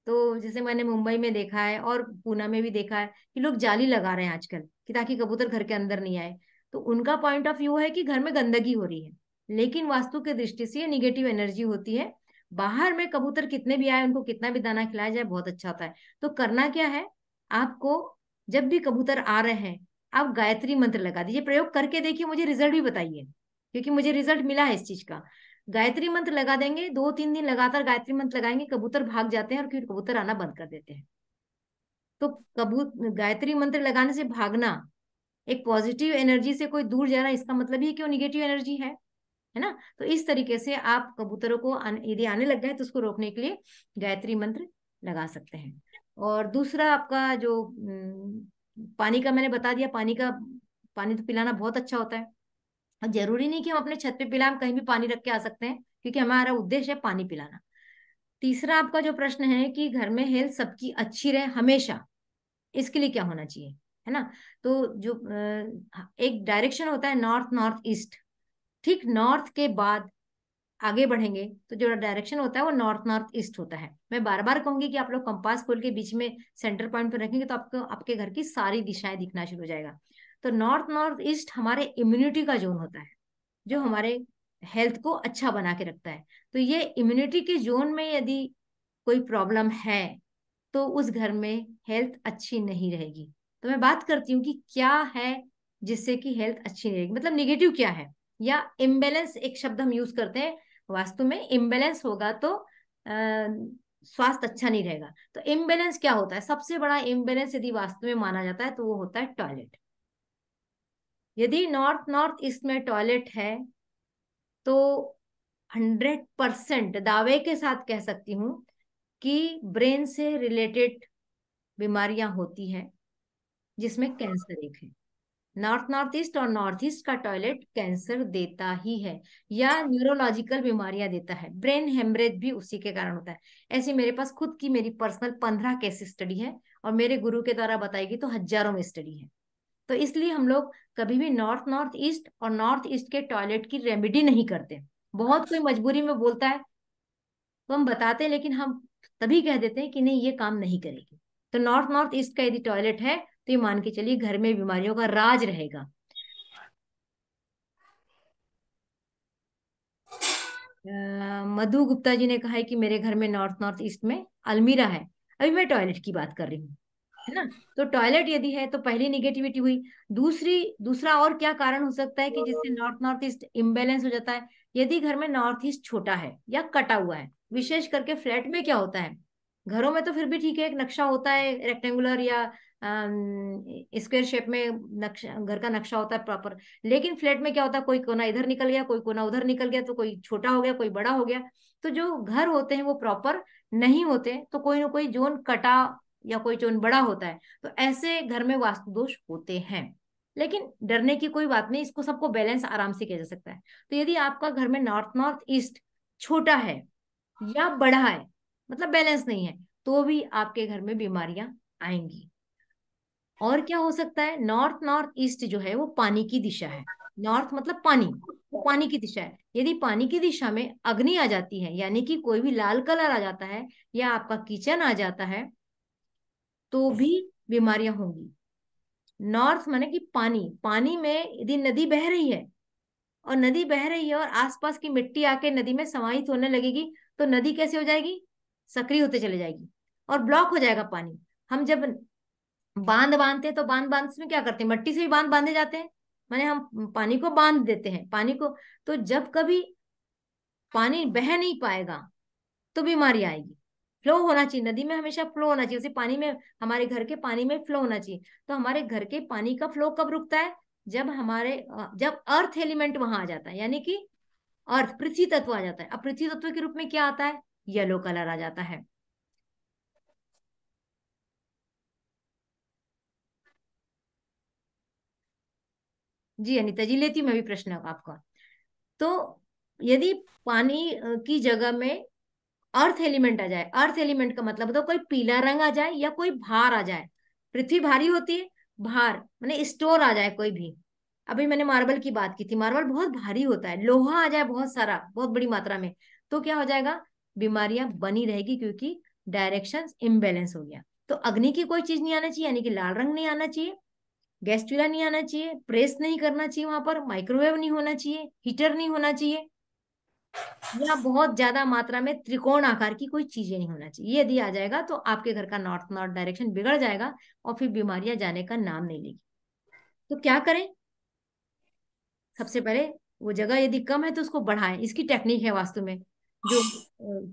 तो जैसे मैंने मुंबई में देखा है और पूना में भी देखा है कि लोग जाली लगा रहे हैं आजकल, कि ताकि कबूतर घर के अंदर नहीं आए। तो उनका पॉइंट ऑफ व्यू है कि घर में गंदगी हो रही है, लेकिन वास्तु की दृष्टि से ये निगेटिव एनर्जी होती है। बाहर में कबूतर कितने भी आए, उनको कितना भी दाना खिलाया जाए, बहुत अच्छा होता है। तो करना क्या है आपको, जब भी कबूतर आ रहे हैं, आप गायत्री मंत्र लगा दीजिए। प्रयोग करके देखिए, मुझे रिजल्ट भी बताइए, क्योंकि मुझे रिजल्ट मिला है इस चीज का। गायत्री मंत्र लगा देंगे, 2-3 दिन लगातार गायत्री मंत्र लगाएंगे, कबूतर भाग जाते हैं और फिर कबूतर आना बंद कर देते हैं। तो गायत्री मंत्र लगाने से भागना, एक पॉजिटिव एनर्जी से कोई दूर जाना, इसका मतलब ही क्यों निगेटिव एनर्जी है ना। तो इस तरीके से आप कबूतरों को यदि आने लग गए तो उसको रोकने के लिए गायत्री मंत्र लगा सकते हैं। और दूसरा आपका जो पानी का मैंने बता दिया, पानी तो पिलाना बहुत अच्छा होता है। और जरूरी नहीं कि हम अपने छत पे पिलाएं, हम कहीं भी पानी रख के आ सकते हैं, क्योंकि हमारा उद्देश्य है पानी पिलाना। तीसरा आपका जो प्रश्न है कि घर में हेल्थ सबकी अच्छी रहे हमेशा, इसके लिए क्या होना चाहिए, है ना। तो जो एक डायरेक्शन होता है नॉर्थ नॉर्थ ईस्ट, ठीक नॉर्थ के बाद आगे बढ़ेंगे तो जो डायरेक्शन होता है वो नॉर्थ नॉर्थ ईस्ट होता है। मैं बार बार कहूंगी कि आप लोग कंपास खोल के बीच में सेंटर पॉइंट पर रखेंगे तो आपको आपके घर की सारी दिशाएं दिखना शुरू हो जाएगा। तो नॉर्थ नॉर्थ ईस्ट हमारे इम्यूनिटी का जोन होता है, जो हमारे हेल्थ को अच्छा बना के रखता है। तो ये इम्यूनिटी के जोन में यदि कोई प्रॉब्लम है तो उस घर में हेल्थ अच्छी नहीं रहेगी। तो मैं बात करती हूँ कि क्या है जिससे कि हेल्थ अच्छी नहीं रहेगी, मतलब निगेटिव क्या है, या इम्बेलेंस एक शब्द हम यूज करते हैं। वास्तु में इम्बेलेंस होगा तो स्वास्थ्य अच्छा नहीं रहेगा। तो इम्बेलेंस क्या होता है? सबसे बड़ा इम्बेलेंस यदि वास्तु में माना जाता है तो वो होता है टॉयलेट। यदि नॉर्थ नॉर्थ ईस्ट में टॉयलेट है तो 100% दावे के साथ कह सकती हूँ कि ब्रेन से रिलेटेड बीमारियां होती है, जिसमें कैंसर एक है। नॉर्थ नॉर्थ ईस्ट और नॉर्थ ईस्ट का टॉयलेट कैंसर देता ही है, या न्यूरोलॉजिकल बीमारियां देता है। ब्रेन हेमरेज भी उसी के कारण होता है। ऐसे मेरे पास खुद की मेरी पर्सनल 15 केस स्टडी है, और मेरे गुरु के द्वारा बताई गई तो हजारों में स्टडी है। तो इसलिए हम लोग कभी भी नॉर्थ नॉर्थ ईस्ट और नॉर्थ ईस्ट के टॉयलेट की रेमेडी नहीं करते। बहुत कोई मजबूरी में बोलता है तो हम बताते हैं, लेकिन हम तभी कह देते हैं कि नहीं ये काम नहीं करेगी। तो नॉर्थ नॉर्थ ईस्ट का यदि टॉयलेट है तो ये मान के चलिए घर में बीमारियों का राज रहेगा। मधु गुप्ता जी ने कहा है कि मेरे घर में नॉर्थ नॉर्थ ईस्ट में अलमीरा है। अभी मैं टॉयलेट की बात कर रही हूँ, है ना। तो टॉयलेट यदि है तो पहली निगेटिविटी हुई। दूसरा और क्या कारण हो सकता है कि जिससे नॉर्थ नॉर्थ ईस्ट इम्बेलेंस हो जाता है? यदि घर में नॉर्थ ईस्ट छोटा है या कटा हुआ है, विशेष करके फ्लैट में क्या होता है, घरों में तो फिर भी ठीक है, एक नक्शा होता है रेक्टेंगुलर या स्क्वायर शेप में नक्शा, घर का नक्शा होता है प्रॉपर। लेकिन फ्लैट में क्या होता है, कोई कोना इधर निकल गया, कोई कोना उधर निकल गया, तो कोई छोटा हो गया, कोई बड़ा हो गया। तो जो घर होते हैं वो प्रॉपर नहीं होते, तो कोई ना कोई जोन कटा या कोई जोन बड़ा होता है। तो ऐसे घर में वास्तु दोष होते हैं। लेकिन डरने की कोई बात नहीं, इसको सबको बैलेंस आराम से किया जा सकता है। तो यदि आपका घर में नॉर्थ नॉर्थ ईस्ट छोटा है या बड़ा है, मतलब बैलेंस नहीं है, तो भी आपके घर में बीमारियां आएंगी। और क्या हो सकता है, नॉर्थ नॉर्थ ईस्ट जो है वो पानी की दिशा है। नॉर्थ मतलब पानी, वो पानी की दिशा है। यदि पानी की दिशा में अग्नि आ जाती है, यानी कि कोई भी लाल कलर आ जाता है या आपका किचन आ जाता है, तो भी बीमारियां होंगी। नॉर्थ माने कि पानी, पानी में यदि नदी बह रही है, और नदी बह रही है और आसपास की मिट्टी आके नदी में समाहित होने लगेगी, तो नदी कैसे हो जाएगी, सक्रिय होते चले जाएगी और ब्लॉक हो जाएगा पानी। हम जब बांध बांधते हैं तो बांध बांध में क्या करते हैं, मट्टी से भी बांध बांधे जाते हैं, माने हम पानी को बांध देते हैं, पानी को। तो जब कभी पानी बह नहीं पाएगा तो बीमारी आएगी। फ्लो होना चाहिए, नदी में हमेशा फ्लो होना चाहिए, उसे पानी में, हमारे घर के पानी में फ्लो होना चाहिए। तो हमारे घर के पानी का फ्लो कब रुकता है, जब जब अर्थ एलिमेंट वहां आ जाता है, यानी कि अर्थ पृथ्वी तत्व आ जाता है। अब पृथ्वी तत्व के रूप में क्या आता है, येलो कलर आ जाता है। जी अनिता जी, लेती हूँ मैं भी प्रश्न आपका। तो यदि पानी की जगह में अर्थ एलिमेंट आ जाए, अर्थ एलिमेंट का मतलब होता है कोई पीला रंग आ जाए या कोई भार आ जाए। पृथ्वी भारी होती है, भार माने स्टोर आ जाए कोई भी। अभी मैंने मार्बल की बात की थी, मार्बल बहुत भारी होता है, लोहा आ जाए बहुत सारा, बहुत बड़ी मात्रा में, तो क्या हो जाएगा, बीमारियां बनी रहेगी, क्योंकि डायरेक्शन इम्बेलेंस हो गया। तो अग्नि की कोई चीज नहीं आना चाहिए, यानी कि लाल रंग नहीं आना चाहिए, गैस चूल्हा नहीं आना चाहिए, प्रेस नहीं करना चाहिए वहां पर, माइक्रोवेव नहीं होना चाहिए, हीटर नहीं होना चाहिए, या बहुत ज्यादा मात्रा में त्रिकोण आकार की कोई चीजें नहीं होना चाहिए। यदि आ जाएगा तो आपके घर का नॉर्थ नॉर्थ डायरेक्शन बिगड़ जाएगा और फिर बीमारियां जाने का नाम नहीं लेगी। तो क्या करें, सबसे पहले वो जगह यदि कम है तो उसको बढ़ाएं। इसकी टेक्निक है वास्तु में, जो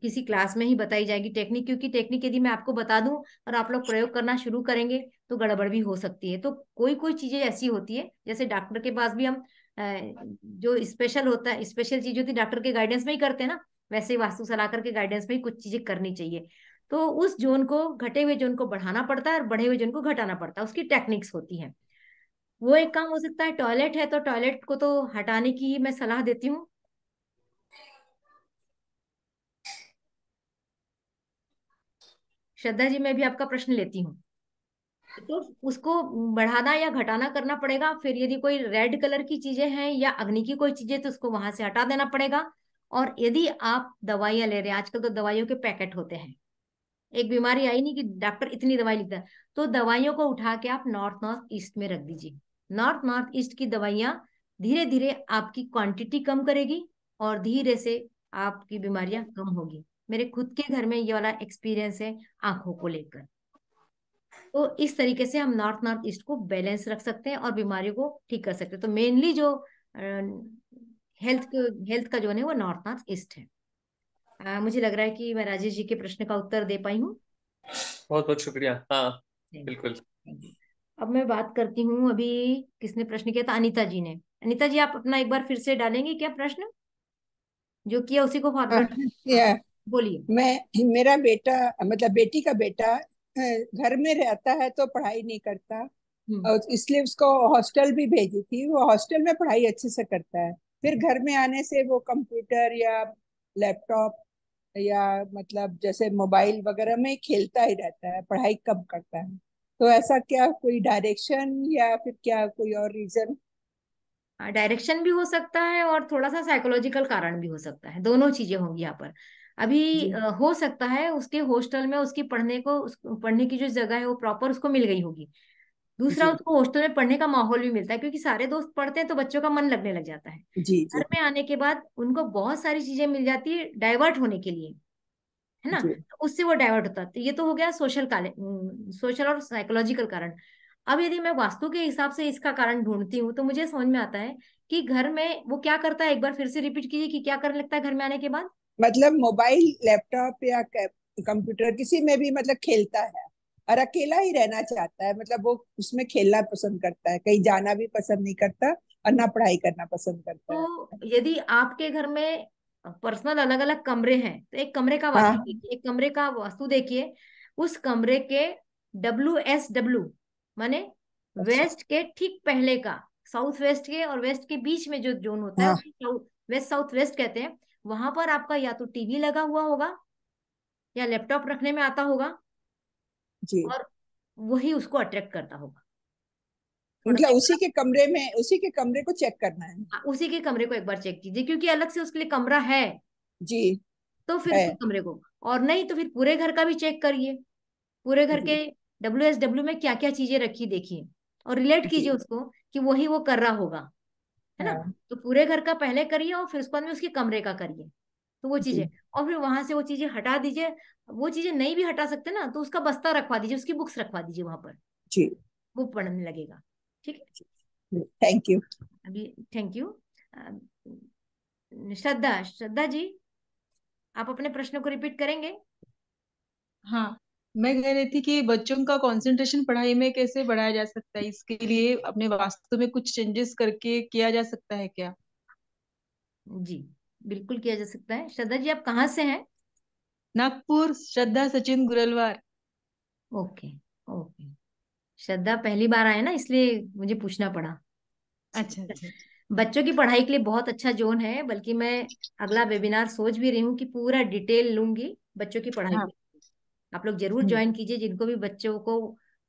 किसी क्लास में ही बताई जाएगी टेक्निक, क्योंकि टेक्निक यदि मैं आपको बता दूं और आप लोग प्रयोग करना शुरू करेंगे तो गड़बड़ भी हो सकती है। तो कोई कोई चीजें ऐसी होती है, जैसे डॉक्टर के पास भी हम जो स्पेशल होता है, स्पेशल चीज होती है डॉक्टर के गाइडेंस में ही करते हैं ना, वैसे ही वास्तु सलाहकार के गाइडेंस में ही कुछ चीजें करनी चाहिए। तो उस जोन को, घटे हुए जोन को बढ़ाना पड़ता है और बढ़े हुए जोन को घटाना पड़ता है, उसकी टेक्निक्स होती हैं। वो एक काम हो सकता है, टॉयलेट है तो टॉयलेट को तो हटाने की ही मैं सलाह देती हूँ। श्रद्धा जी, मैं भी आपका प्रश्न लेती हूँ। तो उसको बढ़ाना या घटाना करना पड़ेगा। फिर यदि कोई रेड कलर की चीजें हैं या अग्नि की कोई चीजें, तो उसको वहां से हटा देना पड़ेगा। और यदि आप दवाइयां ले रहे हैं, आजकल तो दवाइयों के पैकेट होते हैं, एक बीमारी आई नहीं कि डॉक्टर इतनी दवाई लिखता है, तो दवाइयों को उठा के आप नॉर्थ नॉर्थ ईस्ट में रख दीजिए। नॉर्थ नॉर्थ ईस्ट की दवाइयां धीरे धीरे आपकी क्वांटिटी कम करेगी और धीरे से आपकी बीमारियां कम होगी। मेरे खुद के घर में ये वाला एक्सपीरियंस है आंखों को लेकर। तो इस तरीके से हम नॉर्थ नॉर्थ ईस्ट को बैलेंस रख सकते हैं और बीमारियों को ठीक कर सकते हैं। तो मेनली जो हेल्थ हेल्थ का जो है वो नॉर्थ नॉर्थ ईस्ट है। मुझे लग रहा है कि मैं राजेश जी के प्रश्न का उत्तर दे पाई हूँ। बहुत बहुत शुक्रिया। हाँ, थैंक बिल्कुल। यू। अब मैं बात करती हूँ, अभी किसने प्रश्न किया था, अनीता जी ने। अनीता जी, आप अपना एक बार फिर से डालेंगे क्या प्रश्न, जो किया उसी को हाँ, फॉरवर्ड। हाँ, या बोलिए। मेरा बेटा, मतलब बेटी का बेटा घर में रहता है तो पढ़ाई नहीं करता, हम्म। और इसलिए उसको हॉस्टल भी भेजी थी। वो हॉस्टल में पढ़ाई अच्छे से करता है, फिर घर में आने से वो कंप्यूटर या लैपटॉप या मतलब जैसे मोबाइल वगैरह में खेलता ही रहता है, पढ़ाई कम करता है। तो ऐसा क्या कोई डायरेक्शन या फिर क्या कोई और रीजन? डायरेक्शन भी हो सकता है और थोड़ा सा साइकोलॉजिकल कारण भी हो सकता है, दोनों चीजें होंगी यहाँ पर। अभी जी हो सकता है उसके हॉस्टल में उसकी पढ़ने की जो जगह है वो प्रॉपर उसको मिल गई होगी। दूसरा, जी उसको हॉस्टल में पढ़ने का माहौल भी मिलता है, क्योंकि सारे दोस्त पढ़ते हैं तो बच्चों का मन लगने लग जाता है। जी घर जी में आने के बाद उनको बहुत सारी चीजें मिल जाती है डाइवर्ट होने के लिए, है ना, जी तो उससे वो डाइवर्ट होता है। तो ये तो हो गया सोशल और साइकोलॉजिकल कारण। अब यदि मैं वास्तु के हिसाब से इसका कारण ढूंढती हूँ तो मुझे समझ में आता है कि घर में वो क्या करता है, एक बार फिर से रिपीट कीजिए कि क्या करने लगता है घर में आने के बाद। मतलब मोबाइल लैपटॉप या कंप्यूटर किसी में भी मतलब खेलता है, और अकेला ही रहना चाहता है, मतलब वो उसमें खेलना पसंद करता है, कहीं जाना भी पसंद नहीं करता और ना पढ़ाई करना पसंद करता है। तो यदि आपके घर में पर्सनल अलग अलग कमरे हैं तो एक कमरे का वास्तु हाँ देखिए, एक कमरे का वास्तु देखिए। उस कमरे के WSW माने अच्छा। वेस्ट के ठीक पहले का, साउथ वेस्ट के और वेस्ट के बीच में जो जोन होता है हाँ उसको साउथ वेस्ट, साउथ वेस्ट कहते हैं। वहां पर आपका या तो टीवी लगा हुआ होगा या लैपटॉप रखने में आता होगा, जी, और वही उसको अट्रैक्ट करता होगा। थोड़ा सा मतलब उसी के कमरे में, उसी के कमरे को चेक करना है। उसी के कमरे को एक बार चेक कीजिए, क्योंकि अलग से उसके लिए कमरा है जी तो फिर है। उसके कमरे को, और नहीं तो फिर पूरे घर का भी चेक करिए। पूरे घर के जी WSW में क्या क्या चीजें रखी देखिए, और रिलेट कीजिए जी। उसको कि वही वो कर रहा होगा, है ना। हाँ तो पूरे घर का पहले करिए और फिर उसके बाद में उसके कमरे का करिए, तो वो चीजें, जी और फिर वहां से वो चीजें हटा दीजिए। वो चीजें नहीं भी हटा सकते ना तो उसका बस्ता रखवा दीजिए, उसकी बुक्स रखवा दीजिए वहां पर, जी। वो पढ़ने लगेगा। ठीक है। Thank you. अभी थैंक यू। श्रद्धा, श्रद्धा जी, आप अपने प्रश्न को रिपीट करेंगे। हाँ, मैं कह रही थी कि बच्चों का कंसंट्रेशन पढ़ाई में कैसे बढ़ाया जा सकता है, इसके लिए अपने वास्तु में कुछ चेंजेस करके किया जा सकता है क्या? जी, बिल्कुल किया जा सकता है। श्रद्धा जी, आप कहाँ से हैं? नागपुर, श्रद्धा सचिन गुरलवार। Okay, okay. श्रद्धा पहली बार आए ना, इसलिए मुझे पूछना पड़ा। अच्छा अच्छा। बच्चों की पढ़ाई के लिए बहुत अच्छा जोन है, बल्कि मैं अगला वेबिनार सोच भी रही हूँ कि पूरा डिटेल लूंगी बच्चों की पढ़ाई हाँ। के। आप लोग जरूर हम्म। ज्वाइन कीजिए जिनको भी बच्चों को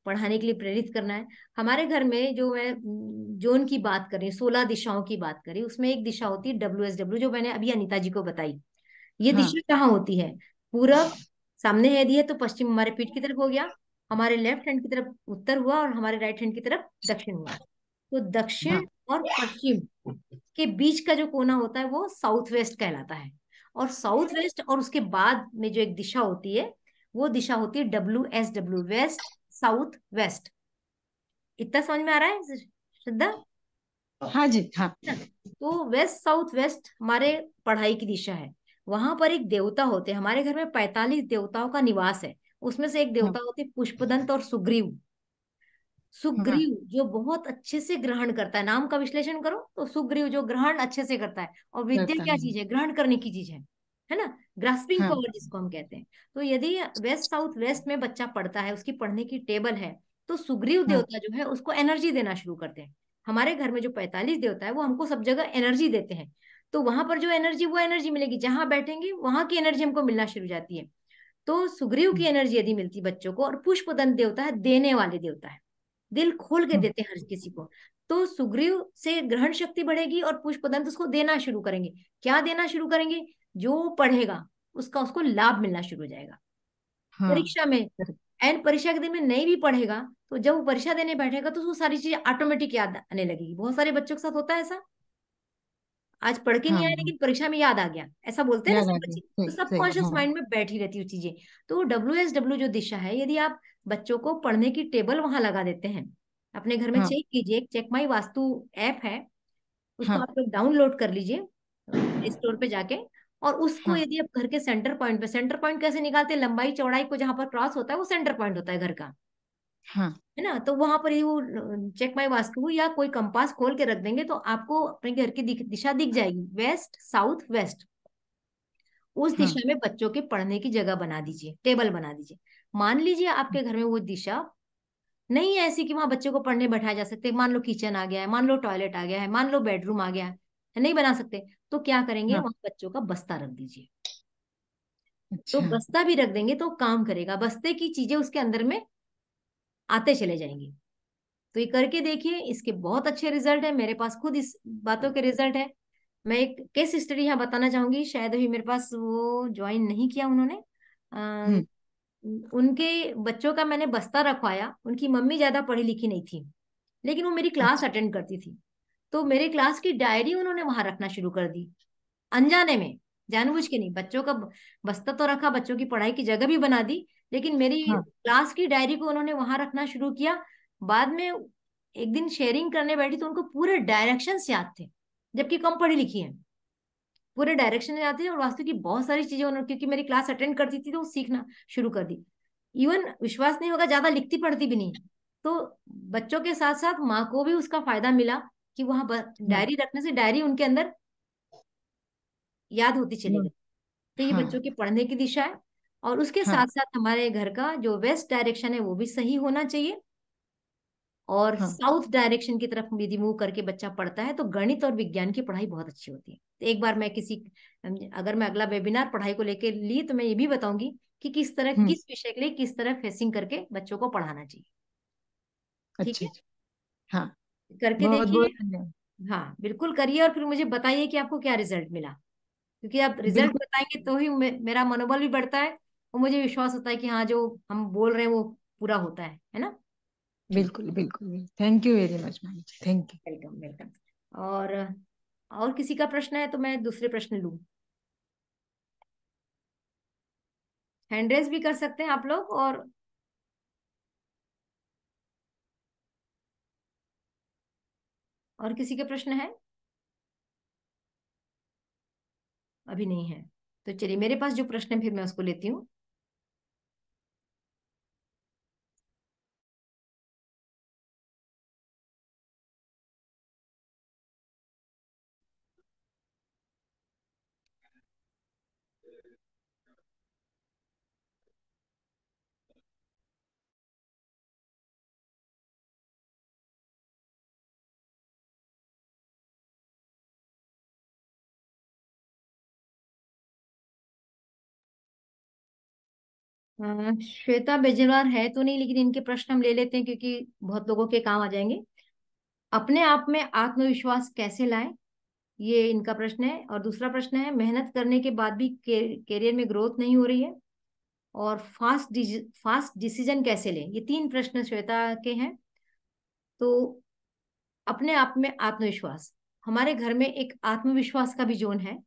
पढ़ाने के लिए प्रेरित करना है। हमारे घर में जो मैं जोन की बात कर रही हूँ, 16 दिशाओं की बात करी, उसमें एक दिशा होती है WSW, जो मैंने अभी अनीता जी को बताई। ये हाँ। दिशा कहाँ होती है? पूरब सामने है दी है तो पश्चिम हमारे पीठ की तरफ हो गया, हमारे लेफ्ट हैंड की तरफ उत्तर हुआ, और हमारे राइट हैंड की तरफ दक्षिण हुआ। तो हाँ। दक्षिण और पश्चिम के बीच का जो कोना होता है वो साउथ वेस्ट कहलाता है। और साउथ वेस्ट और उसके बाद में जो एक दिशा होती है वो दिशा होती है WSW, वेस्ट साउथ वेस्ट। इतना समझ में आ रहा है श्रद्धा? हाँ जी हाँ। ना? तो वेस्ट साउथ वेस्ट हमारे पढ़ाई की दिशा है। वहां पर एक देवता होते हैं, हमारे घर में 45 देवताओं का निवास है। उसमें से एक हाँ। देवता होते हैं पुष्पदंत और सुग्रीव। हाँ। सुग्रीव जो बहुत अच्छे से ग्रहण करता है, नाम का विश्लेषण करो तो सुग्रीव जो ग्रहण अच्छे से करता है। और विद्या करता क्या है। चीज है? ग्रहण करने की चीज है ना। ग्रास्पिंग हाँ। पावर जिसको हम कहते हैं। तो यदि वेस्ट साउथ वेस्ट में बच्चा पढ़ता है, उसकी पढ़ने की टेबल है, तो सुग्रीव हाँ। देवता जो है उसको एनर्जी देना शुरू करते हैं। हमारे घर में जो 45 देवता है वो हमको सब जगह एनर्जी देते हैं। तो वहां पर जो एनर्जी, वो एनर्जी मिलेगी, जहां बैठेंगे वहां की एनर्जी हमको मिलना शुरू हो जाती है। तो सुग्रीव की हम्म। एनर्जी यदि मिलती बच्चों को, और पुष्पदंत देवता है देने वाले देवता है, दिल खोल के हम्म। देते हैं हर किसी को, तो सुग्रीव से ग्रहण शक्ति बढ़ेगी और पुष्पदंत उसको देना शुरू करेंगे। क्या देना शुरू करेंगे? जो पढ़ेगा उसका उसको लाभ मिलना शुरू हो जाएगा। हाँ। परीक्षा में, correct। एंड परीक्षा के दिन में नहीं भी पढ़ेगा तो जब वो परीक्षा देने बैठेगा तो उसको सारी चीजें ऑटोमेटिक याद आने लगेगी। बहुत सारे बच्चों के साथ होता है ऐसा, आज पढ़ के हाँ नहीं आया हाँ। लेकिन परीक्षा में याद आ गया, ऐसा बोलते हैं ना याद सब आ गया, बच्चे। तो सही सही, सबकॉन्शियस हाँ। माइंड में बैठी रहती है वो चीजें। तो WSW जो दिशा है, यदि आप बच्चों को पढ़ने की टेबल वहां लगा देते हैं, अपने घर में हाँ। चेक कीजिए, एक चेक माई वास्तु ऐप है, उसको हाँ। आप लोग डाउनलोड कर लीजिए प्ले स्टोर पे जाके। और उसको हाँ। यदि आप घर के सेंटर पॉइंट पे, सेंटर पॉइंट कैसे निकालते हैं? लंबाई चौड़ाई को जहां पर क्रॉस होता है वो सेंटर पॉइंट होता है घर का, हाँ। है ना। तो वहां पर ही वो चेक माई वास्तु या कोई कंपास खोल के रख देंगे तो आपको अपने घर की दिशा दिख जाएगी, वेस्ट साउथ वेस्ट। उस हाँ। दिशा में बच्चों के पढ़ने की जगह बना दीजिए, टेबल बना दीजिए। मान लीजिए आपके घर में वो दिशा नहीं है ऐसी कि वहां बच्चों को पढ़ने बैठाया जा सकते, मान लो किचन आ गया है, मान लो टॉयलेट आ गया है, मान लो बेडरूम आ गया है, नहीं बना सकते, तो क्या करेंगे? हाँ। वहां बच्चों का बस्ता रख दीजिए। तो अच्छा। बस्ता भी रख देंगे तो काम करेगा, बस्ते की चीजें उसके अंदर में आते चले जाएंगे। तो ये करके देखिए, इसके बहुत अच्छे रिजल्ट है, मेरे पास खुद इस बातों के रिजल्ट है। मैं एक केस स्टडी यहाँ बताना चाहूंगी, शायद अभी मेरे पास वो ज्वाइन नहीं किया उन्होंने। हम्म। उनके बच्चों का मैंने बस्ता रखवाया, उनकी मम्मी ज्यादा पढ़ी लिखी नहीं थी लेकिन वो मेरी क्लास अच्छा। अटेंड करती थी। तो मेरे क्लास की डायरी उन्होंने वहां रखना शुरू कर दी, अनजाने में, जानबूझ के नहीं। बच्चों का बस्ता तो रखा, बच्चों की पढ़ाई की जगह भी बना दी, लेकिन मेरी हाँ। क्लास की डायरी को उन्होंने वहां रखना शुरू किया। बाद में एक दिन शेयरिंग करने बैठी तो उनको पूरे डायरेक्शंस याद थे, जबकि कम पढ़ी लिखी है। पूरे डायरेक्शन याद थे, और वास्तु की बहुत सारी चीजें उन्होंने, क्योंकि मेरी क्लास अटेंड करती थी तो वो सीखना शुरू कर दी। इवन विश्वास नहीं होगा, ज्यादा लिखती पढ़ती भी नहीं। तो बच्चों के साथ साथ माँ को भी उसका फायदा मिला कि वहां हाँ डायरी रखने से डायरी उनके अंदर याद होती चली हाँ गई। तो ये बच्चों हाँ के पढ़ने की दिशा है। और उसके हाँ साथ साथ हमारे घर का जो वेस्ट डायरेक्शन है वो भी सही होना चाहिए, और हाँ साउथ डायरेक्शन की तरफ यदि मूव करके बच्चा पढ़ता है तो गणित और विज्ञान की पढ़ाई बहुत अच्छी होती है। तो एक बार मैं अगर मैं अगला वेबिनार पढ़ाई को लेकर ली तो मैं ये भी बताऊंगी कि किस तरह, हम्म। किस विषय के लिए किस तरह फेसिंग करके बच्चों को पढ़ाना चाहिए। ठीक अच्छा है, अच्छा। हाँ, करके बहुत देखिए। बहुत धन्यवाद। हाँ बिल्कुल करिए, और फिर मुझे बताइए कि आपको क्या रिजल्ट मिला, क्योंकि आप रिजल्ट बिल्कुल बताएंगे तो ही मेरा मनोबल भी बढ़ता है, और मुझे विश्वास होता है कि हाँ जो हम बोल रहे हैं वो पूरा होता है ना। ठीक। बिल्कुल बिल्कुल। Thank you very much ma'am, thank you. Welcome welcome. और और किसी का प्रश्न है तो मैं दूसरे प्रश्न लूं। हैंड रेज भी कर सकते हैं आप लोग। और किसी के प्रश्न है? अभी नहीं है। तो चलिए, मेरे पास जो प्रश्न है फिर मैं उसको लेती हूँ। श्वेता बेजरवार है तो नहीं, लेकिन इनके प्रश्न हम ले लेते हैं क्योंकि बहुत लोगों के काम आ जाएंगे। अपने आप में आत्मविश्वास कैसे लाएं, ये इनका प्रश्न है। और दूसरा प्रश्न है, मेहनत करने के बाद भी कैरियर में ग्रोथ नहीं हो रही है, और फास्ट डिसीजन कैसे लें। ये तीन प्रश्न श्वेता के हैं। तो अपने आप में आत्मविश्वास, हमारे घर में एक आत्मविश्वास का भी जोन है,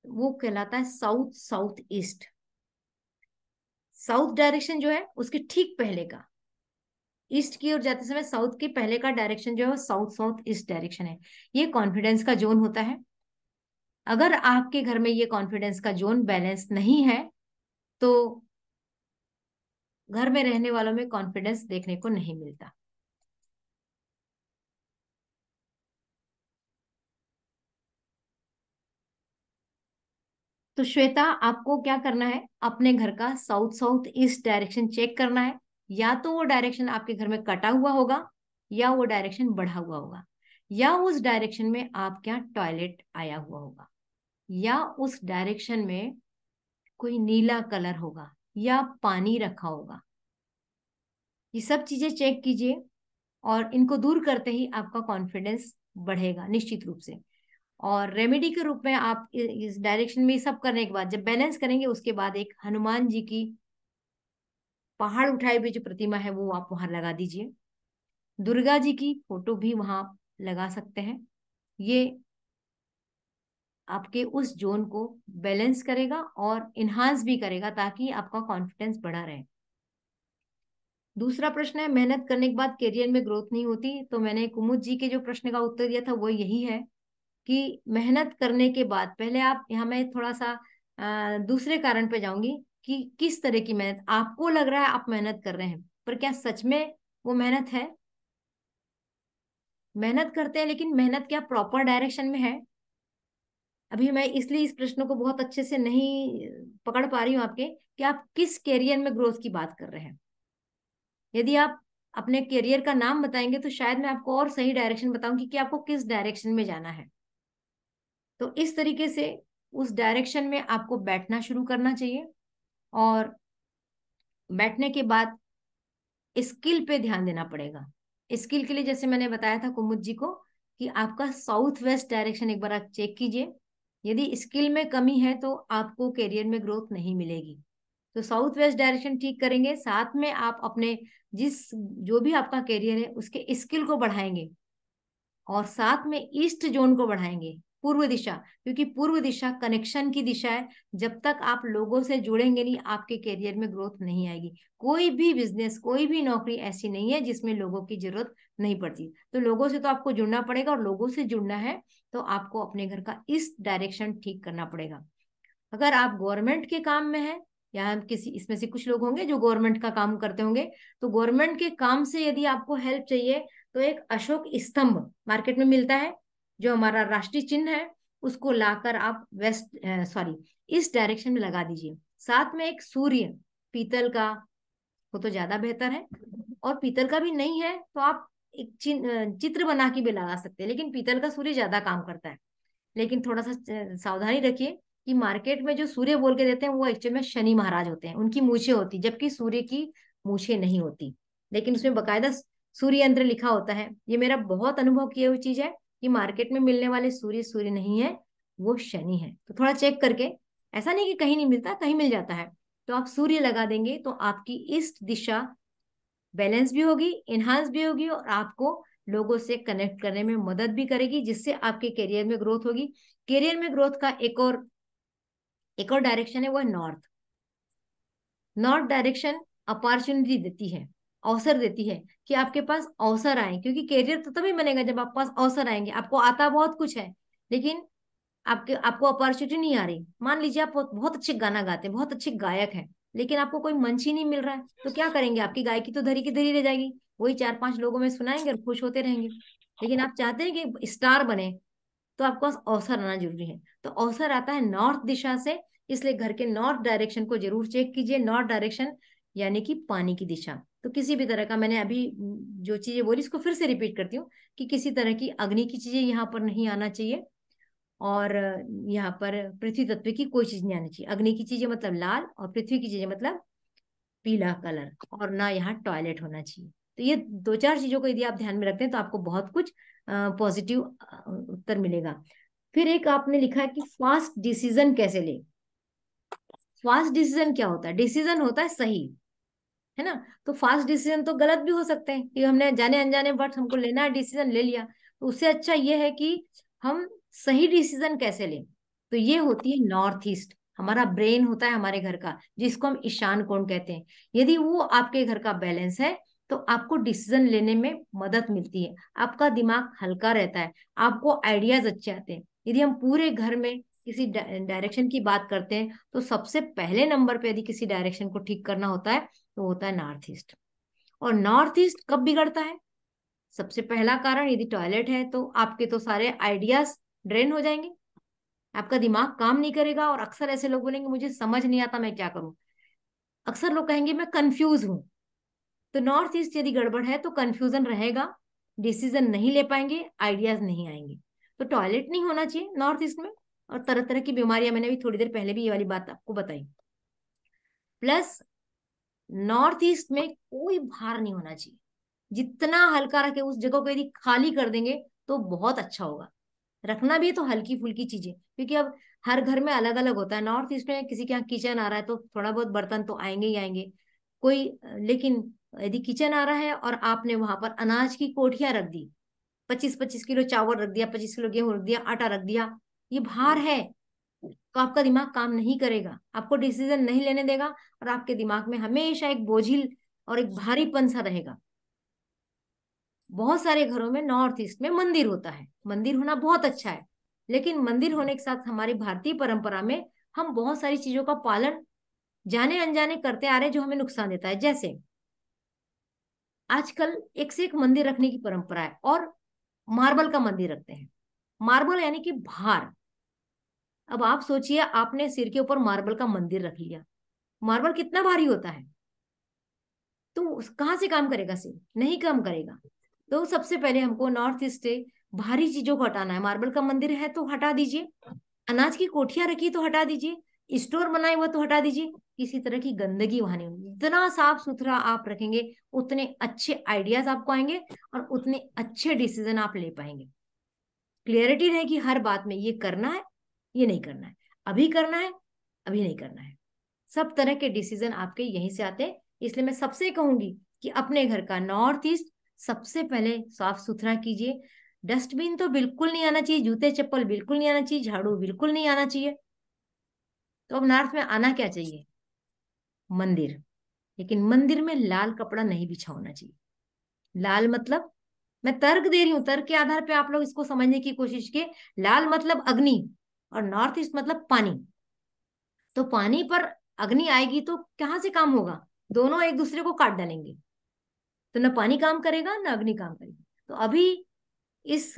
वो कहलाता है south south east. South direction जो है उसके ठीक पहले का, ईस्ट की ओर जाते समय साउथ के पहले का डायरेक्शन जो है वो साउथ साउथ ईस्ट डायरेक्शन है। ये कॉन्फिडेंस का जोन होता है। अगर आपके घर में ये कॉन्फिडेंस का जोन बैलेंस नहीं है तो घर में रहने वालों में कॉन्फिडेंस देखने को नहीं मिलता। तो श्वेता, आपको क्या करना है, अपने घर का south south east direction check करना है। या तो वो डायरेक्शन आपके घर में कटा हुआ होगा, या वो डायरेक्शन बढ़ा हुआ होगा, या उस डायरेक्शन में आपके यहाँ टॉयलेट आया हुआ होगा, या उस डायरेक्शन में कोई नीला कलर होगा, या पानी रखा होगा। ये सब चीजें चेक कीजिए, और इनको दूर करते ही आपका कॉन्फिडेंस बढ़ेगा निश्चित रूप से। और रेमेडी के रूप में आप इस डायरेक्शन में ये सब करने के बाद जब बैलेंस करेंगे, उसके बाद एक हनुमान जी की पहाड़ उठाई हुई जो प्रतिमा है वो आप वहां लगा दीजिए। दुर्गा जी की फोटो भी वहां लगा सकते हैं। ये आपके उस जोन को बैलेंस करेगा और इन्हांस भी करेगा, ताकि आपका कॉन्फिडेंस बढ़ा रहे। दूसरा प्रश्न है, मेहनत करने के बाद करियर में ग्रोथ नहीं होती। तो मैंने कुमुद जी के जो प्रश्न का उत्तर दिया था वो यही है कि मेहनत करने के बाद, पहले आप, यहाँ मैं थोड़ा सा दूसरे कारण पे जाऊंगी कि किस तरह की मेहनत आपको लग रहा है आप मेहनत कर रहे हैं, पर क्या सच में वो मेहनत है। मेहनत करते हैं लेकिन मेहनत क्या प्रॉपर डायरेक्शन में है। अभी मैं इसलिए इस प्रश्न को बहुत अच्छे से नहीं पकड़ पा रही हूँ आपके, कि आप किस कैरियर में ग्रोथ की बात कर रहे हैं। यदि आप अपने करियर का नाम बताएंगे तो शायद मैं आपको और सही डायरेक्शन बताऊंगी कि आपको किस डायरेक्शन में जाना है। तो इस तरीके से उस डायरेक्शन में आपको बैठना शुरू करना चाहिए, और बैठने के बाद स्किल पे ध्यान देना पड़ेगा। स्किल के लिए जैसे मैंने बताया था कुमुद जी को, कि आपका साउथ वेस्ट डायरेक्शन एक बार आप चेक कीजिए। यदि स्किल में कमी है तो आपको करियर में ग्रोथ नहीं मिलेगी। तो साउथ वेस्ट डायरेक्शन ठीक करेंगे, साथ में आप अपने जिस जो भी आपका करियर है उसके स्किल को बढ़ाएंगे, और साथ में ईस्ट जोन को बढ़ाएंगे, पूर्व दिशा, क्योंकि पूर्व दिशा कनेक्शन की दिशा है। जब तक आप लोगों से जुड़ेंगे नहीं, आपके करियर में ग्रोथ नहीं आएगी। कोई भी बिजनेस, कोई भी नौकरी ऐसी नहीं है जिसमें लोगों की जरूरत नहीं पड़ती। तो लोगों से तो आपको जुड़ना पड़ेगा, और लोगों से जुड़ना है तो आपको अपने घर का इस डायरेक्शन ठीक करना पड़ेगा। अगर आप गवर्नमेंट के काम में हैं यहाँ किसी इसमें से कुछ लोग होंगे जो गवर्नमेंट का काम करते होंगे, तो गवर्नमेंट के काम से यदि आपको हेल्प चाहिए तो एक अशोक स्तंभ मार्केट में मिलता है, जो हमारा राष्ट्रीय चिन्ह है, उसको लाकर आप वेस्ट सॉरी इस डायरेक्शन में लगा दीजिए। साथ में एक सूर्य पीतल का हो तो ज्यादा बेहतर है, और पीतल का भी नहीं है तो आप एक चित्र बना के भी लगा सकते हैं, लेकिन पीतल का सूर्य ज्यादा काम करता है। लेकिन थोड़ा सा सावधानी रखिए कि मार्केट में जो सूर्य बोल के देते हैं वो एक्चुअल में शनि महाराज होते हैं, उनकी मूछें होती, जबकि सूर्य की मूछें नहीं होती, लेकिन उसमें बकायदा सूर्य यंत्र लिखा होता है। ये मेरा बहुत अनुभव किया हुई चीज है कि मार्केट में मिलने वाले सूर्य सूर्य नहीं है, वो शनि है। तो थोड़ा चेक करके, ऐसा नहीं कि कहीं नहीं मिलता, कहीं मिल जाता है, तो आप सूर्य लगा देंगे तो आपकी ईस्ट दिशा बैलेंस भी होगी, इनहांस भी होगी, और आपको लोगों से कनेक्ट करने में मदद भी करेगी, जिससे आपके करियर में ग्रोथ होगी। करियर में ग्रोथ का एक और डायरेक्शन है, वो है नॉर्थ। नॉर्थ डायरेक्शन अपॉर्चुनिटी देती है, अवसर देती है कि आपके पास अवसर आए, क्योंकि करियर तो तभी बनेगा जब आपके पास अवसर आएंगे। आपको आता बहुत कुछ है, लेकिन आपको अपॉर्चुनिटी नहीं आ रही। मान लीजिए आप बहुत अच्छे गाना गाते हैं, बहुत अच्छे गायक हैं, लेकिन आपको कोई मंच ही नहीं मिल रहा है, तो क्या करेंगे? आपकी गायकी तो धरी की धरी रह जाएगी, वही 4-5 लोगों में सुनाएंगे और खुश होते रहेंगे। लेकिन आप चाहते हैं कि स्टार बने, तो आपके पास अवसर आना जरूरी है। तो अवसर आता है नॉर्थ दिशा से, इसलिए घर के नॉर्थ डायरेक्शन को जरूर चेक कीजिए। नॉर्थ डायरेक्शन यानी कि पानी की दिशा। तो किसी भी तरह का, मैंने अभी जो चीजें बोली इसको फिर से रिपीट करती हूँ कि किसी तरह की अग्नि की चीजें यहाँ पर नहीं आना चाहिए, और यहाँ पर पृथ्वी तत्व की कोई चीज नहीं आनी चाहिए। अग्नि की चीजें मतलब लाल, और पृथ्वी की चीजें मतलब पीला कलर, और ना यहाँ टॉयलेट होना चाहिए। तो ये 2-4 चीजों को यदि आप ध्यान में रखते हैं तो आपको बहुत कुछ पॉजिटिव उत्तर मिलेगा। फिर एक आपने लिखा है कि फास्ट डिसीजन कैसे ले। फास्ट डिसीजन क्या होता है? डिसीजन होता है सही, है ना? तो फास्ट डिसीजन तो गलत भी हो सकते हैं कि हमने जाने अनजाने बट हमको लेना है डिसीजन, ले लिया। तो उससे अच्छा ये है कि हम सही डिसीजन कैसे लें। तो ये होती है नॉर्थ ईस्ट, हमारा ब्रेन होता है हमारे घर का, जिसको हम ईशान कोण कहते हैं। यदि वो आपके घर का बैलेंस है तो आपको डिसीजन लेने में मदद मिलती है, आपका दिमाग हल्का रहता है, आपको आइडियाज अच्छे आते हैं। यदि हम पूरे घर में किसी डायरेक्शन की बात करते हैं तो सबसे पहले नंबर पे यदि किसी डायरेक्शन को ठीक करना होता है तो होता है नॉर्थ ईस्ट। और नॉर्थ ईस्ट कब बिगड़ता है? सबसे पहला कारण, यदि टॉयलेट है तो आपके तो सारे आइडियाज ड्रेन हो जाएंगे, आपका दिमाग काम नहीं करेगा। और अक्सर ऐसे लोग बोलेंगे मुझे समझ नहीं आता, मैं क्या करूं। अक्सर लोग कहेंगे मैं कंफ्यूज हूं। तो नॉर्थ ईस्ट यदि गड़बड़ है तो कंफ्यूजन रहेगा, डिसीजन नहीं ले पाएंगे, आइडियाज नहीं आएंगे। तो टॉयलेट नहीं होना चाहिए नॉर्थ ईस्ट में, और तरह तरह की बीमारियां, मैंने भी थोड़ी देर पहले भी ये वाली बात आपको बताई। प्लस नॉर्थ ईस्ट में कोई भार नहीं होना चाहिए, जितना हल्का रखे उस जगह को यदि खाली कर देंगे तो बहुत अच्छा होगा। रखना भी है तो हल्की फुल्की चीजें, क्योंकि अब हर घर में अलग अलग होता है। नॉर्थ ईस्ट में किसी के यहाँ किचन आ रहा है तो थोड़ा बहुत बर्तन तो आएंगे ही आएंगे कोई, लेकिन यदि किचन आ रहा है और आपने वहां पर अनाज की कोठियां रख दी, 25-25 किलो चावल रख दिया, 25 किलो गेहूं रख दिया, आटा रख दिया, ये भार है, तो आपका दिमाग काम नहीं करेगा, आपको डिसीजन नहीं लेने देगा, और आपके दिमाग में हमेशा एक बोझिल और एक भारीपन सा रहेगा। बहुत सारे घरों में नॉर्थ ईस्ट में मंदिर होता है, मंदिर होना बहुत अच्छा है, लेकिन मंदिर होने के साथ हमारी भारतीय परंपरा में हम बहुत सारी चीजों का पालन जाने अनजाने करते आ रहे हैं जो हमें नुकसान देता है। जैसे आजकल एक से एक मंदिर रखने की परंपरा है, और मार्बल का मंदिर रखते हैं। मार्बल यानी कि भार। अब आप सोचिए, आपने सिर के ऊपर मार्बल का मंदिर रख लिया, मार्बल कितना भारी होता है, तो कहाँ से काम करेगा? सिर नहीं काम करेगा। तो सबसे पहले हमको नॉर्थ ईस्ट से भारी चीजों को हटाना है। मार्बल का मंदिर है तो हटा दीजिए, अनाज की कोठियां रखी तो हटा दीजिए, स्टोर बनाए हुआ तो हटा दीजिए, किसी तरह की गंदगी वहां नहीं होगी। जितना साफ सुथरा आप रखेंगे उतने अच्छे आइडियाज आपको आएंगे, और उतने अच्छे डिसीजन आप ले पाएंगे। क्लियरिटी रहेगी हर बात में, ये करना है, ये नहीं करना है, अभी करना है, अभी नहीं करना है। सब तरह के डिसीजन आपके यहीं से आते हैं। इसलिए मैं सबसे कहूंगी कि अपने घर का नॉर्थ ईस्ट सबसे पहले साफ सुथरा कीजिए। डस्टबिन तो बिल्कुल नहीं आना चाहिए, जूते चप्पल बिल्कुल नहीं आना चाहिए, झाड़ू बिल्कुल नहीं आना चाहिए। तो अब नॉर्थ में आना क्या चाहिए? मंदिर। लेकिन मंदिर में लाल कपड़ा नहीं बिछा होना चाहिए। लाल मतलब, मैं तर्क दे रही हूं, तर्क के आधार पे आप लोग इसको समझने की कोशिश कीजिए। लाल मतलब अग्नि, और नॉर्थ ईस्ट मतलब पानी। तो पानी पर अग्नि आएगी तो कहाँ से काम होगा? दोनों एक दूसरे को काट डालेंगे, तो न पानी काम करेगा न अग्नि काम करेगी। तो अभी इस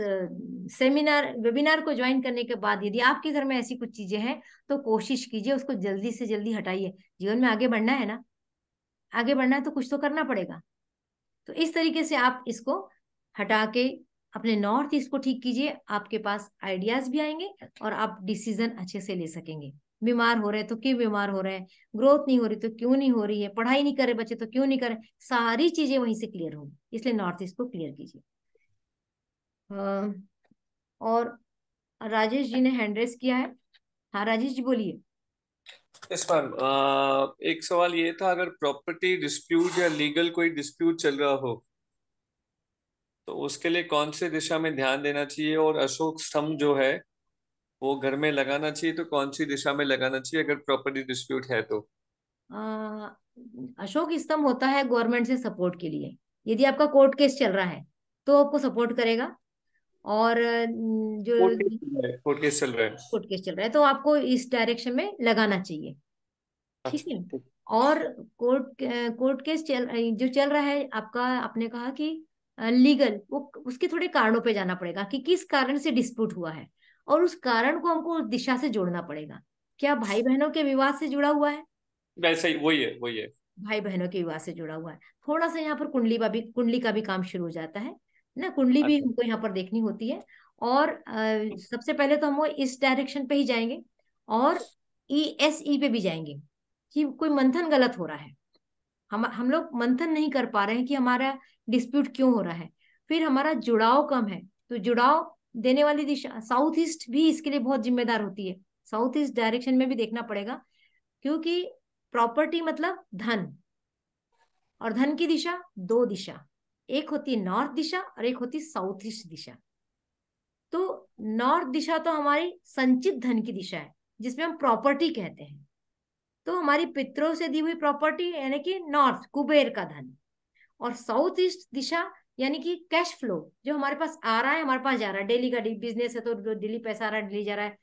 सेमिनार वेबिनार को ज्वाइन करने के बाद यदि आपके घर में ऐसी कुछ चीजें हैं तो कोशिश कीजिए उसको जल्दी से जल्दी हटाइए। जीवन में आगे बढ़ना है ना, आगे बढ़ना है तो कुछ तो करना पड़ेगा। तो इस तरीके से आप इसको हटा के अपने नॉर्थ ईस्ट को ठीक कीजिए, आपके पास आइडियाज भी आएंगे और आप डिसीजन अच्छे से ले सकेंगे। बीमार हो रहे हैं तो क्यों बीमार हो रहे हैं, ग्रोथ नहीं हो रही तो क्यों नहीं हो रही है, पढ़ाई नहीं कर रहे बच्चे तो क्यों नहीं कर रहे, सारी चीजें वहीं से क्लियर होंगी। इसलिए नॉर्थ ईस्ट को क्लियर कीजिए। और राजेश जी ने हैंड रेस किया है। हाँ राजेश जी बोलिए। यस मैम, एक सवाल ये था, अगर प्रॉपर्टी डिस्प्यूट या लीगल कोई डिस्प्यूट चल रहा हो तो उसके लिए कौन से दिशा में ध्यान देना चाहिए, और अशोक स्तंभ जो है वो घर में लगाना चाहिए तो कौन सी दिशा में लगाना चाहिए अगर प्रॉपर्टी डिस्प्यूट है तो? अ, अशोक स्तंभ होता है गवर्नमेंट से सपोर्ट के लिए। यदि आपका कोर्ट केस चल रहा है तो आपको सपोर्ट करेगा, और जो कोर्ट केस चल रहा है। कोर्ट केस चल रहा है तो आपको इस डायरेक्शन में लगाना चाहिए। ठीक अच्छा, है। ठीक। और कोर्ट केस जो चल रहा है आपका, आपने कहा कि लीगल, वो उसके थोड़े कारणों पे जाना पड़ेगा कि किस कारण से डिस्प्यूट हुआ है, और उस कारण को हमको उस दिशा से जोड़ना पड़ेगा। क्या भाई बहनों के विवाद से जुड़ा हुआ है? वैसे ही वही है, वही है। भाई बहनों के विवाह से जुड़ा हुआ है। थोड़ा सा यहाँ पर कुंडली का भी काम शुरू हो जाता है ना, कुंडली भी अच्छा। हमको यहाँ पर देखनी होती है। और सबसे पहले तो हम वो इस डायरेक्शन पे ही जाएंगे, और ESE पे भी जाएंगे कि कोई मंथन गलत हो रहा है, हम लोग मंथन नहीं कर पा रहे हैं कि हमारा डिस्प्यूट क्यों हो रहा है। फिर हमारा जुड़ाव कम है, तो जुड़ाव देने वाली दिशा साउथ ईस्ट भी इसके लिए बहुत जिम्मेदार होती है। साउथ ईस्ट डायरेक्शन में भी देखना पड़ेगा, क्योंकि प्रॉपर्टी मतलब धन, और धन की दिशा दो दिशा, एक होती है नॉर्थ दिशा और एक होती है साउथ ईस्ट दिशा। तो नॉर्थ दिशा तो हमारी संचित धन की दिशा है, जिसमें हम प्रॉपर्टी कहते हैं। तो हमारी पितरों से दी हुई प्रॉपर्टी यानी कि नॉर्थ कुबेर का धन, और साउथ ईस्ट दिशा यानी कि कैश फ्लो, जो हमारे पास आ रहा है हमारे पास जा रहा है। डेली का बिजनेस है तो डेली पैसा आ रहा है, डेली जा रहा है।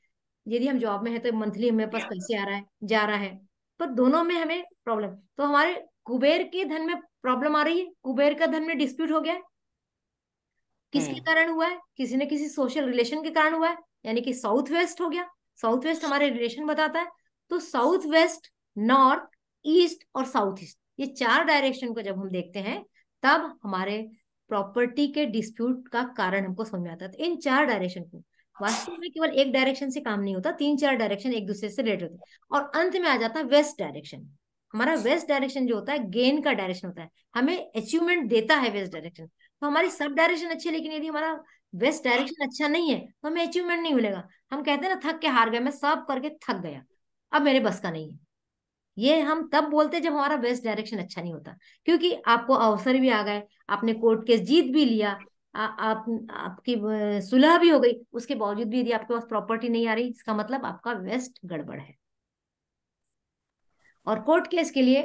यदि हम जॉब में है तो मंथली हमारे पास पैसे आ रहा है जा रहा है। पर दोनों में हमें प्रॉब्लम, तो हमारे कुबेर के धन में प्रॉब्लम आ रही है, कुबेर का धन में डिस्प्यूट हो गया है। किसके कारण हुआ है? किसी न किसी सोशल रिलेशन के कारण हुआ है, यानी कि साउथ वेस्ट हो गया। साउथ वेस्ट हमारे रिलेशन बताता है। तो साउथ वेस्ट, नॉर्थ, ईस्ट और साउथ ईस्ट, ये चार डायरेक्शन को जब हम देखते हैं तब हमारे प्रॉपर्टी के डिस्प्यूट का कारण हमको समझ में आता है। तो इन चार डायरेक्शन को, वास्तव में केवल एक डायरेक्शन से काम नहीं होता, तीन चार डायरेक्शन एक दूसरे से रिलेटेड होते हैं। और अंत में आ जाता है वेस्ट डायरेक्शन। हमारा वेस्ट डायरेक्शन जो होता है गेन का डायरेक्शन होता है, हमें अचीवमेंट देता है वेस्ट डायरेक्शन। तो हमारी सब डायरेक्शन अच्छी है, लेकिन यदि हमारा वेस्ट डायरेक्शन अच्छा नहीं है तो हमें अचीवमेंट नहीं मिलेगा। हम कहते हैं ना, थक के हार गए, मैं सब करके थक गया, अब मेरे बस का नहीं है। ये हम तब बोलते हैं जब हमारा वेस्ट डायरेक्शन अच्छा नहीं होता, क्योंकि आपको अवसर भी आ गए, आपने कोर्ट केस जीत भी लिया, आपकी सुलह भी हो गई, उसके बावजूद भी यदि आपके पास प्रॉपर्टी नहीं आ रही, इसका मतलब आपका वेस्ट गड़बड़ है। और कोर्ट केस के लिए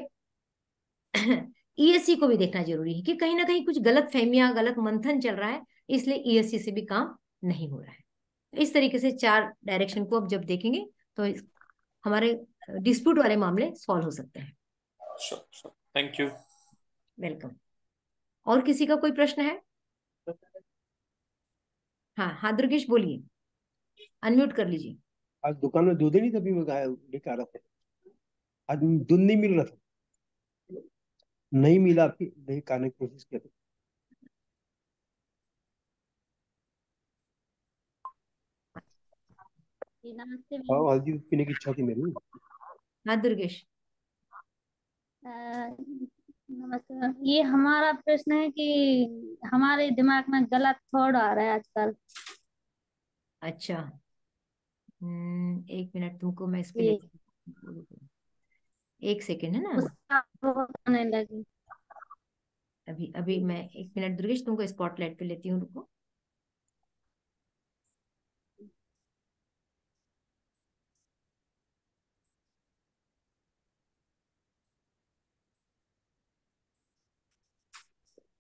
ESC को भी देखना जरूरी है कि कहीं ना कहीं कुछ गलत फहमियां, गलत मंथन चल रहा है, इसलिए ESC से भी काम नहीं हो रहा है। इस तरीके से चार डायरेक्शन को अब जब देखेंगे तो हमारे डिस्प्यूट वाले मामले सॉल्व हो सकते हैं। Sure, thank you. वेलकम। और किसी का कोई प्रश्न है? हाँ हाँ दुर्गेश बोलिए, अनम्यूट कर लीजिए। आज दुकान में दूध ही नहीं था, अभी मैं गाय लेके आ रहा था। आज दूध नहीं मिल रहा था, नहीं मिला, आपकी लेके आने की कोशिश किया था। जी नमस्ते हाँ, मैम। हल्दी दूध पीने की इच्छा थी मेरी। हाँ दुर्गेश। अ, नमस्ते मैम, ये हमारा प्रश्न है कि हमारे दिमाग में गलत थॉट आ रहा है आजकल। अच्छा, एक मिनट, तुमको मैं इस पे जी, एक सेकेंड है ना। गुस्सा बहुत आने लगी। अभी अभी मैं एक मिनट दुर्गेश तुमको स्पॉटलाइट पे लेती हूँ, रुको।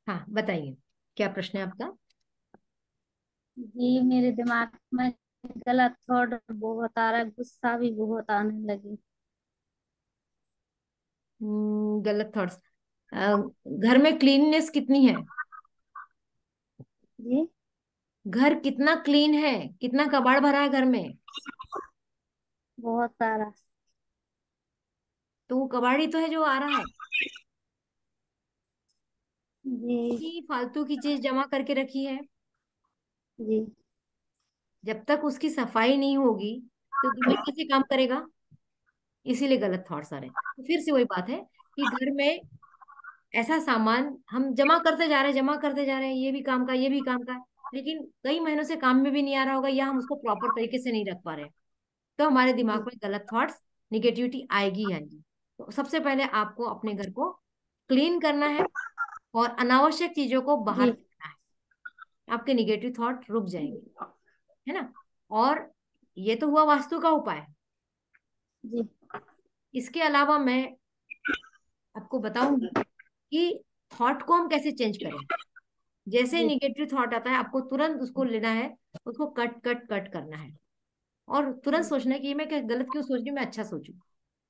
हाँ बताइए, क्या प्रश्न है आपका? जी मेरे दिमाग में गलत थॉट बहुत आ रहा है, गुस्सा भी बहुत आने लगी। गलत थॉट्स। घर में क्लीननेस कितनी है? जी। घर कितना क्लीन है? कितना कबाड़ भरा है घर में? बहुत सारा। तो वो कबाड़ी तो है जो आ रहा है। जी। कि फालतू की चीज जमा करके रखी है। जी। जब तक उसकी सफाई नहीं होगी तो दिमाग कैसे काम करेगा? इसीलिए गलत थॉट्स आ रहे हैं। तो फिर से वही बात है कि घर में ऐसा सामान हम जमा करते जा रहे हैं, जमा करते जा रहे हैं, ये भी काम का, ये भी काम का है, लेकिन कई महीनों से काम में भी नहीं आ रहा होगा, या हम उसको प्रॉपर तरीके से नहीं रख पा रहे हैं। तो हमारे दिमाग जी। में गलत थॉट्स, निगेटिविटी आएगी ही आएगी। तो सबसे पहले आपको अपने घर को क्लीन करना है और अनावश्यक चीजों को बाहर जी। फेंकना है। आपके निगेटिव थॉट रुक जाएंगे, है ना। और ये तो हुआ वास्तु का उपाय। जी। इसके अलावा मैं आपको बताऊंगी कि थॉट को हम कैसे चेंज करें। जैसे ही जी। निगेटिव थॉट आता है, आपको तुरंत उसको लेना है, उसको कट कट कट करना है, और तुरंत जी। सोचना है कि ये मैं क्या गलत क्यों सोच रही हूँ, मैं अच्छा सोचूं।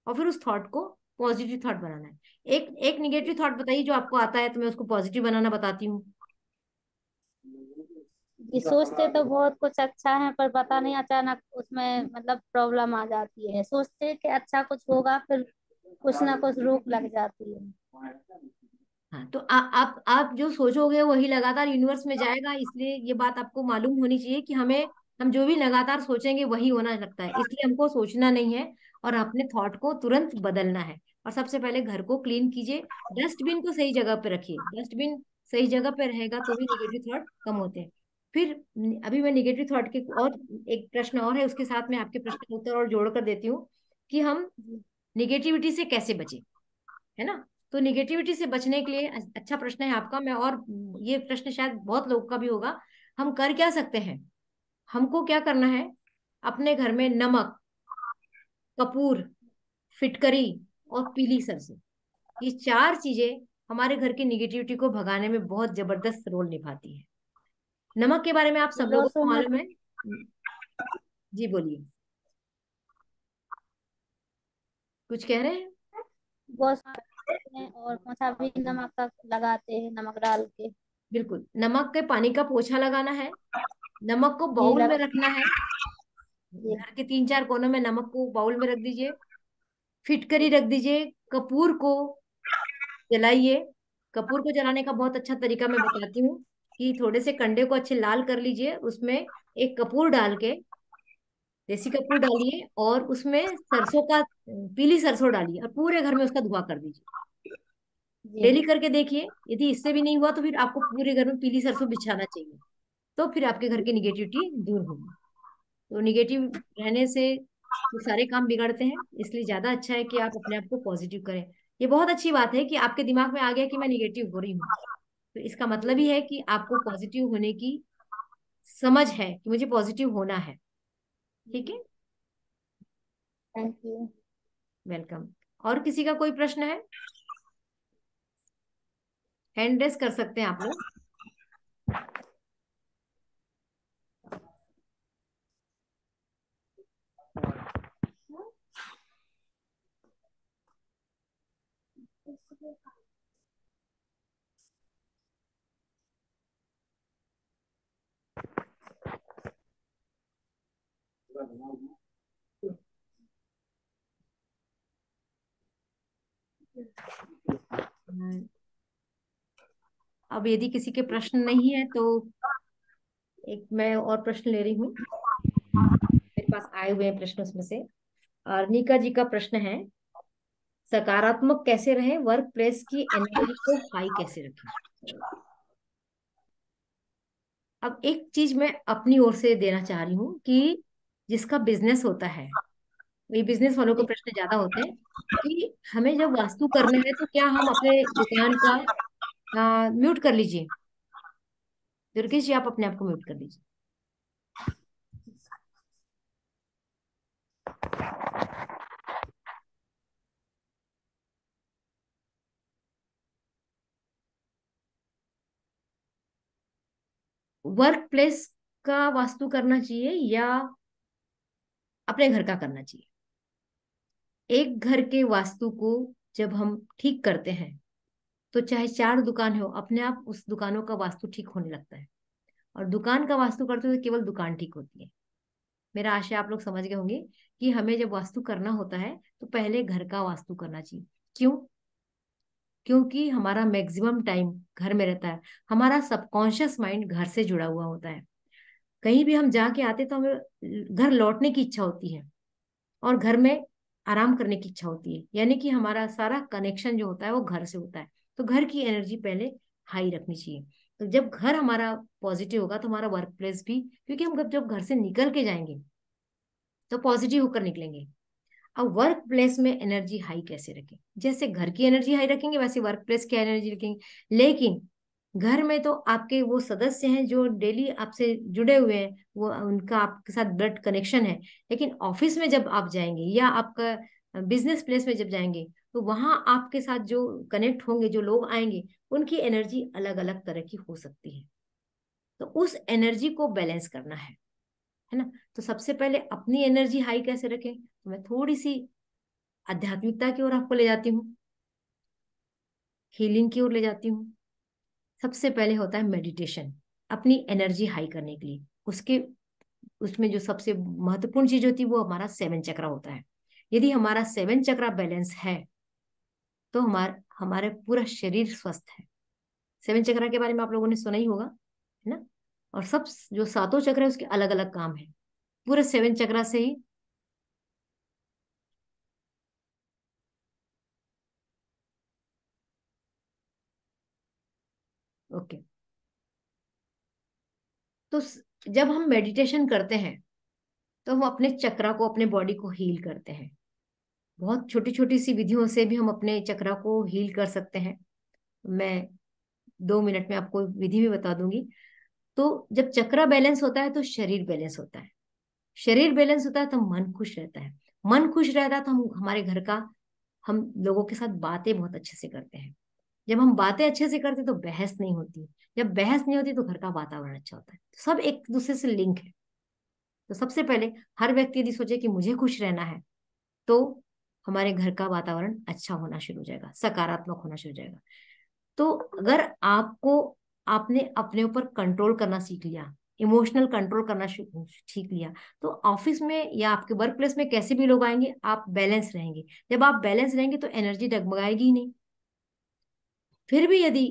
और फिर उस थॉट को पॉजिटिव थॉट बनाना है। एक एक निगेटिव थॉट बताइए जो आपको आता है, तो मैं उसको पॉजिटिव बनाना बताती हूँ। जी, सोचते तो बहुत कुछ अच्छा है, पर पता नहीं अचानक उसमें मतलब प्रॉब्लम आ जाती है। सोचते कि अच्छा कुछ होगा, फिर कुछ ना कुछ रोक लग जाती है। हाँ, तो आप जो सोचोगे वही लगातार यूनिवर्स में जाएगा। इसलिए ये बात आपको मालूम होनी चाहिए कि हम जो भी लगातार सोचेंगे वही होना लगता है। इसलिए हमको सोचना नहीं है और अपने थॉट को तुरंत बदलना है। और सबसे पहले घर को क्लीन कीजिए। डस्टबिन को सही जगह पे रखिए। डस्टबिन सही जगह पे रहेगा तो भी निगेटिव थॉट कम होते हैं। फिर अभी मैं निगेटिव थॉट के और एक प्रश्न और है, उसके साथ मैं आपके प्रश्न का उत्तर और जोड़ कर देती हूँ कि हम जी। निगेटिविटी से कैसे बचें, है ना। तो निगेटिविटी से बचने के लिए अच्छा प्रश्न है आपका। मैं और ये प्रश्न शायद बहुत लोगों का भी होगा। हम कर क्या सकते हैं? हमको क्या करना है? अपने घर में नमक, कपूर, फिटकरी और पीली सरसों, ये चार चीजें हमारे घर की निगेटिविटी को भगाने में बहुत जबरदस्त रोल निभाती है। नमक के बारे में आप सब लोगों को लहसुन में मालूम है। जी बोलिए, कुछ कह रहे हैं। बहुत सारे हैं, और पोछा भी नमक का लगाते हैं, नमक डाल के। बिल्कुल, नमक के पानी का पोछा लगाना है। नमक को जी बाउल में लगा। रखना है। जी। घर के तीन चार कोनों में नमक को बाउल में रख दीजिए। फिटकरी रख दीजिए। कपूर को जलाइए। कपूर को जलाने का बहुत अच्छा तरीका मैं बताती हूँ कि थोड़े से कंडे को अच्छे लाल कर लीजिए, उसमें एक कपूर डाल के, देसी कपूर डालिए, और उसमें सरसों का, पीली सरसों डालिए, और पूरे घर में उसका धुआं कर दीजिए। जी। डेली करके देखिए। यदि इससे भी नहीं हुआ तो फिर आपको पूरे घर में पीली सरसों बिछाना चाहिए। तो फिर आपके घर की निगेटिविटी दूर होगी। तो निगेटिव रहने से ये सारे काम बिगड़ते हैं। इसलिए ज्यादा अच्छा है कि आप अपने आप को पॉजिटिव करें। ये बहुत अच्छी बात है कि आपके दिमाग में आ गया कि मैं निगेटिव हो रही हूँ। तो इसका मतलब ही है कि आपको पॉजिटिव होने की समझ है कि मुझे पॉजिटिव होना है। ठीक है। Thank you. वेलकम। और किसी का कोई प्रश्न है? हैंड रेस कर सकते हैं आप लोग। अब यदि किसी के प्रश्न नहीं है तो एक मैं और प्रश्न ले रही हूँ। मेरे पास आए हुए हैं प्रश्न, उसमें से अर्निका जी का प्रश्न है, सकारात्मक कैसे रहें, वर्क प्लेस की एनर्जी को हाई कैसे रखें। अब एक चीज मैं अपनी ओर से देना चाह रही हूँ कि जिसका बिजनेस होता है, ये बिजनेस वालों के जी। प्रश्न ज्यादा होते हैं कि हमें जब वास्तु करना है तो क्या हम अपने दुकान का म्यूट कर लीजिए। दुर्गेश जी, आप अपने आप को म्यूट कर लीजिए। वर्क प्लेस का वास्तु करना चाहिए या अपने घर का करना चाहिए? एक घर के वास्तु को जब हम ठीक करते हैं तो चाहे 4 दुकान हो, अपने आप उस दुकानों का वास्तु ठीक होने लगता है। और दुकान का वास्तु करते हो तो केवल दुकान ठीक होती है। मेरा आशा आप लोग समझ गए होंगे कि हमें जब वास्तु करना होता है तो पहले घर का वास्तु करना चाहिए। क्यों? क्योंकि हमारा मैक्सिमम टाइम घर में रहता है। हमारा सबकॉन्शियस माइंड घर से जुड़ा हुआ होता है। कहीं भी हम जाके आते तो हमें घर लौटने की इच्छा होती है और घर में आराम करने की इच्छा होती है। यानी कि हमारा सारा कनेक्शन जो होता है वो घर से होता है। तो घर की एनर्जी पहले हाई रखनी चाहिए। तो जब घर हमारा पॉजिटिव होगा तो हमारा वर्क प्लेस भी, क्योंकि हम जब घर से निकल के जाएंगे तो पॉजिटिव होकर निकलेंगे। अब वर्क प्लेस में एनर्जी हाई कैसे रखें? जैसे घर की एनर्जी हाई रखेंगे वैसे वर्क प्लेस की एनर्जी रखेंगे। लेकिन घर में तो आपके वो सदस्य हैं जो डेली आपसे जुड़े हुए हैं, वो उनका आपके साथ ब्लड कनेक्शन है। लेकिन ऑफिस में जब आप जाएंगे या आपका बिजनेस प्लेस में जब जाएंगे तो वहां आपके साथ जो कनेक्ट होंगे, जो लोग आएंगे, उनकी एनर्जी अलग अलग तरह की हो सकती है। तो उस एनर्जी को बैलेंस करना है ना। तो सबसे पहले अपनी एनर्जी हाई कैसे रखें, तो मैं थोड़ी सी आध्यात्मिकता की ओर आपको ले जाती हूँ, हीलिंग की ओर ले जाती हूँ। सबसे पहले होता है मेडिटेशन, अपनी एनर्जी हाई करने के लिए। उसके उसमें जो सबसे महत्वपूर्ण चीज होती है वो हमारा 7 चक्रा होता है। यदि हमारा 7 चक्रा बैलेंस है तो हमारे पूरा शरीर स्वस्थ है। 7 चक्रा के बारे में आप लोगों ने सुना ही होगा, है ना। और सब जो सातों चक्र है उसके अलग अलग काम है। पूरे 7 चक्रा से ही ओके। तो जब हम मेडिटेशन करते हैं तो हम अपने चक्रा को, अपने बॉडी को हील करते हैं। बहुत छोटी छोटी सी विधियों से भी हम अपने चक्रा को हील कर सकते हैं। मैं 2 मिनट में आपको विधि भी बता दूंगी। तो जब चक्रा बैलेंस होता है तो शरीर बैलेंस होता है। शरीर बैलेंस होता है तो मन खुश रहता है। मन खुश रहता है तो हम हमारे घर का, हम लोगों के साथ बातें बहुत अच्छे से करते हैं। जब हम बातें अच्छे से करते हैं तो बहस नहीं होती। जब बहस नहीं होती तो घर का वातावरण अच्छा होता है। सब एक दूसरे से लिंक है। तो सबसे पहले हर व्यक्ति यदि सोचे कि मुझे खुश रहना है तो हमारे घर का वातावरण अच्छा होना शुरू हो जाएगा, सकारात्मक होना शुरू हो जाएगा। तो अगर आपने अपने ऊपर कंट्रोल करना सीख लिया, इमोशनल कंट्रोल करना सीख लिया, तो ऑफिस में या आपके वर्क प्लेस में कैसे भी लोग आएंगे आप बैलेंस रहेंगे। जब आप बैलेंस रहेंगे तो एनर्जी डगमगाएगी ही नहीं। फिर भी यदि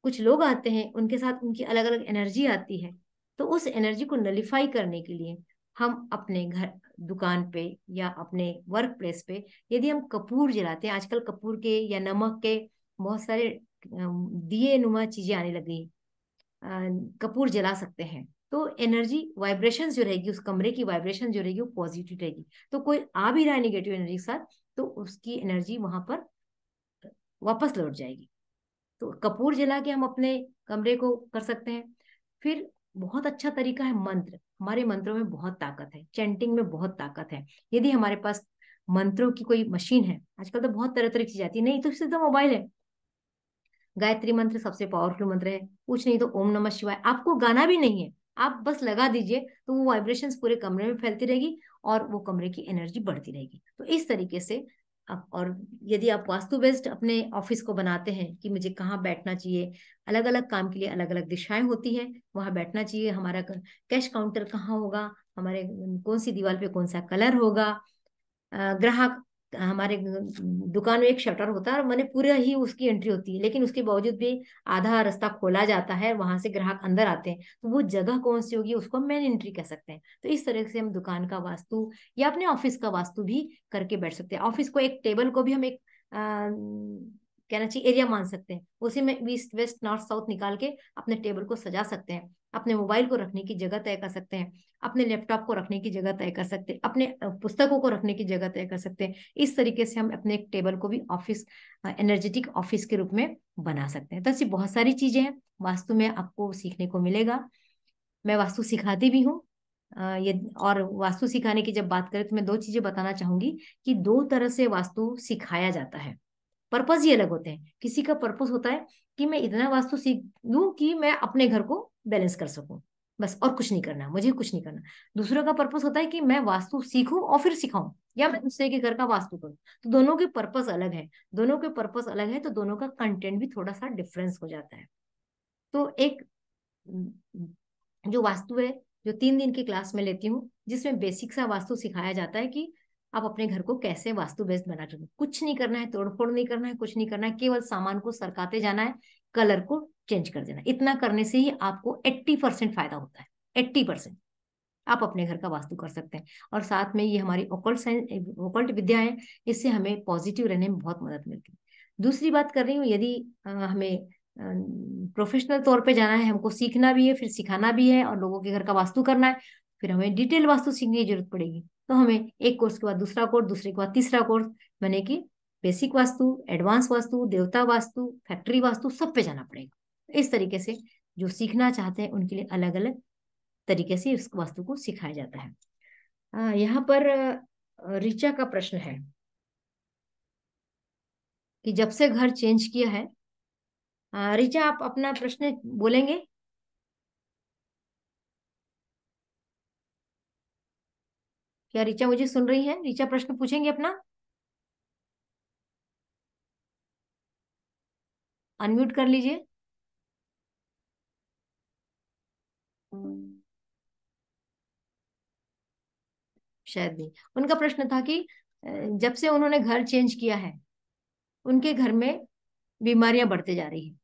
कुछ लोग आते हैं, उनके साथ उनकी अलग अलग एनर्जी आती है, तो उस एनर्जी को नलिफाई करने के लिए हम अपने घर, दुकान पे या अपने वर्क प्लेस पे यदि हम कपूर जलाते हैं, आजकल कपूर के या नमक के बहुत सारे दिए नुमा चीजें आने लगी, कपूर जला सकते हैं। तो एनर्जी वाइब्रेशन जो रहेगी, उस कमरे की वाइब्रेशन जो रहेगी वो पॉजिटिव रहेगी। तो कोई आ भी रहा है निगेटिव एनर्जी के साथ तो उसकी एनर्जी वहां पर वापस लौट जाएगी। तो कपूर जला के हम अपने कमरे को कर सकते हैं। फिर बहुत अच्छा तरीका है मंत्र। हमारे मंत्रों में बहुत ताकत है, चैंटिंग में बहुत ताकत है। यदि हमारे पास मंत्रों की कोई मशीन है, आजकल तो बहुत तरह तरह की चीज आती है, नहीं तो सीधा मोबाइल है। गायत्री मंत्र सबसे पावरफुल मंत्र है। कुछ नहीं तो ओम नमः शिवाय, आपको गाना भी नहीं है, आप बस लगा दीजिए तो वो वाइब्रेशंस पूरे कमरे में फैलती रहेगी और वो कमरे की एनर्जी बढ़ती रहेगी। तो इस तरीके से और यदि आप वास्तु बेस्ड अपने ऑफिस को बनाते हैं कि मुझे कहाँ बैठना चाहिए, अलग अलग काम के लिए अलग अलग दिशाएं होती है, वहां बैठना चाहिए। हमारा कैश काउंटर कहाँ होगा, हमारे कौन सी दीवार पे कौन सा कलर होगा, ग्राहक, हमारे दुकान में एक शटर होता है और मैंने पूरा ही उसकी एंट्री होती है, लेकिन उसके बावजूद भी आधा रास्ता खोला जाता है, वहां से ग्राहक अंदर आते हैं, तो वो जगह कौन सी होगी, उसको हम मेन एंट्री कह सकते हैं। तो इस तरह से हम दुकान का वास्तु या अपने ऑफिस का वास्तु भी करके बैठ सकते हैं। ऑफिस को, एक टेबल को भी हम एक कहना चाहिए एरिया मान सकते हैं। उसी में ईस्ट वेस्ट नॉर्थ साउथ निकाल के अपने टेबल को सजा सकते हैं। अपने मोबाइल को रखने की जगह तय कर सकते हैं, अपने लैपटॉप को रखने की जगह तय कर सकते हैं, अपने पुस्तकों को रखने की जगह तय कर सकते हैं। इस तरीके से हम अपने एक टेबल को भी ऑफिस, एनर्जेटिक ऑफिस के रूप में बना सकते हैं। तो ऐसी बहुत सारी चीजें हैं वास्तु में, आपको सीखने को मिलेगा। मैं वास्तु सिखाती भी हूँ। ये और वास्तु सिखाने की जब बात करें तो मैं 2 चीजें बताना चाहूंगी कि 2 तरह से वास्तु सिखाया जाता है। पर्पस ही अलग होते हैं। किसी का पर्पस होता है कि मैं इतना वास्तु सीख लूं कि मैं अपने घर को बैलेंस कर सकूं, बस, और कुछ नहीं करना, मुझे कुछ नहीं करना। दूसरों का पर्पस होता है कि मैं वास्तु सीखूं और फिर सिखाऊं, या मैं दूसरे के घर का वास्तु करूं। तो दोनों के पर्पस अलग है, दोनों के पर्पस अलग है, तो दोनों का कंटेंट भी थोड़ा सा डिफरेंस हो जाता है। तो एक जो वास्तु है, जो 3 दिन की क्लास में लेती हूँ, जिसमें बेसिक सा वास्तु सिखाया जाता है कि आप अपने घर को कैसे वास्तु बेस्ड बना सकते हो। कुछ नहीं करना है, तोड़फोड़ नहीं करना है, कुछ नहीं करना है, केवल सामान को सरकाते जाना है, कलर को चेंज कर देना है। इतना करने से ही आपको 80% फायदा होता है। 80% आप अपने घर का वास्तु कर सकते हैं। और साथ में ये हमारी ओकल्ट साइंस, ओकल्ट विद्या है, इससे हमें पॉजिटिव रहने में बहुत मदद मिलती है। दूसरी बात कर रही हूँ, यदि हमें प्रोफेशनल तौर पे जाना है, हमको सीखना भी है, फिर सिखाना भी है, और लोगों के घर का वास्तु करना है, फिर हमें डिटेल वास्तु सीखने की जरूरत पड़ेगी। तो हमें एक कोर्स के बाद दूसरा कोर्स, दूसरे के बाद तीसरा कोर्स, माने कि बेसिक वास्तु, एडवांस वास्तु, देवता वास्तु, फैक्ट्री वास्तु, सब पे जाना पड़ेगा। इस तरीके से जो सीखना चाहते हैं उनके लिए अलग अलग तरीके से इस वास्तु को सिखाया जाता है। यहाँ पर ऋचा का प्रश्न है कि जब से घर चेंज किया है। ऋचा, आप अपना प्रश्न बोलेंगे? क्या ऋचा मुझे सुन रही है? ऋचा प्रश्न पूछेंगे अपना? अनम्यूट कर लीजिए। शायद नहीं। उनका प्रश्न था कि जब से उन्होंने घर चेंज किया है, उनके घर में बीमारियां बढ़ते जा रही है,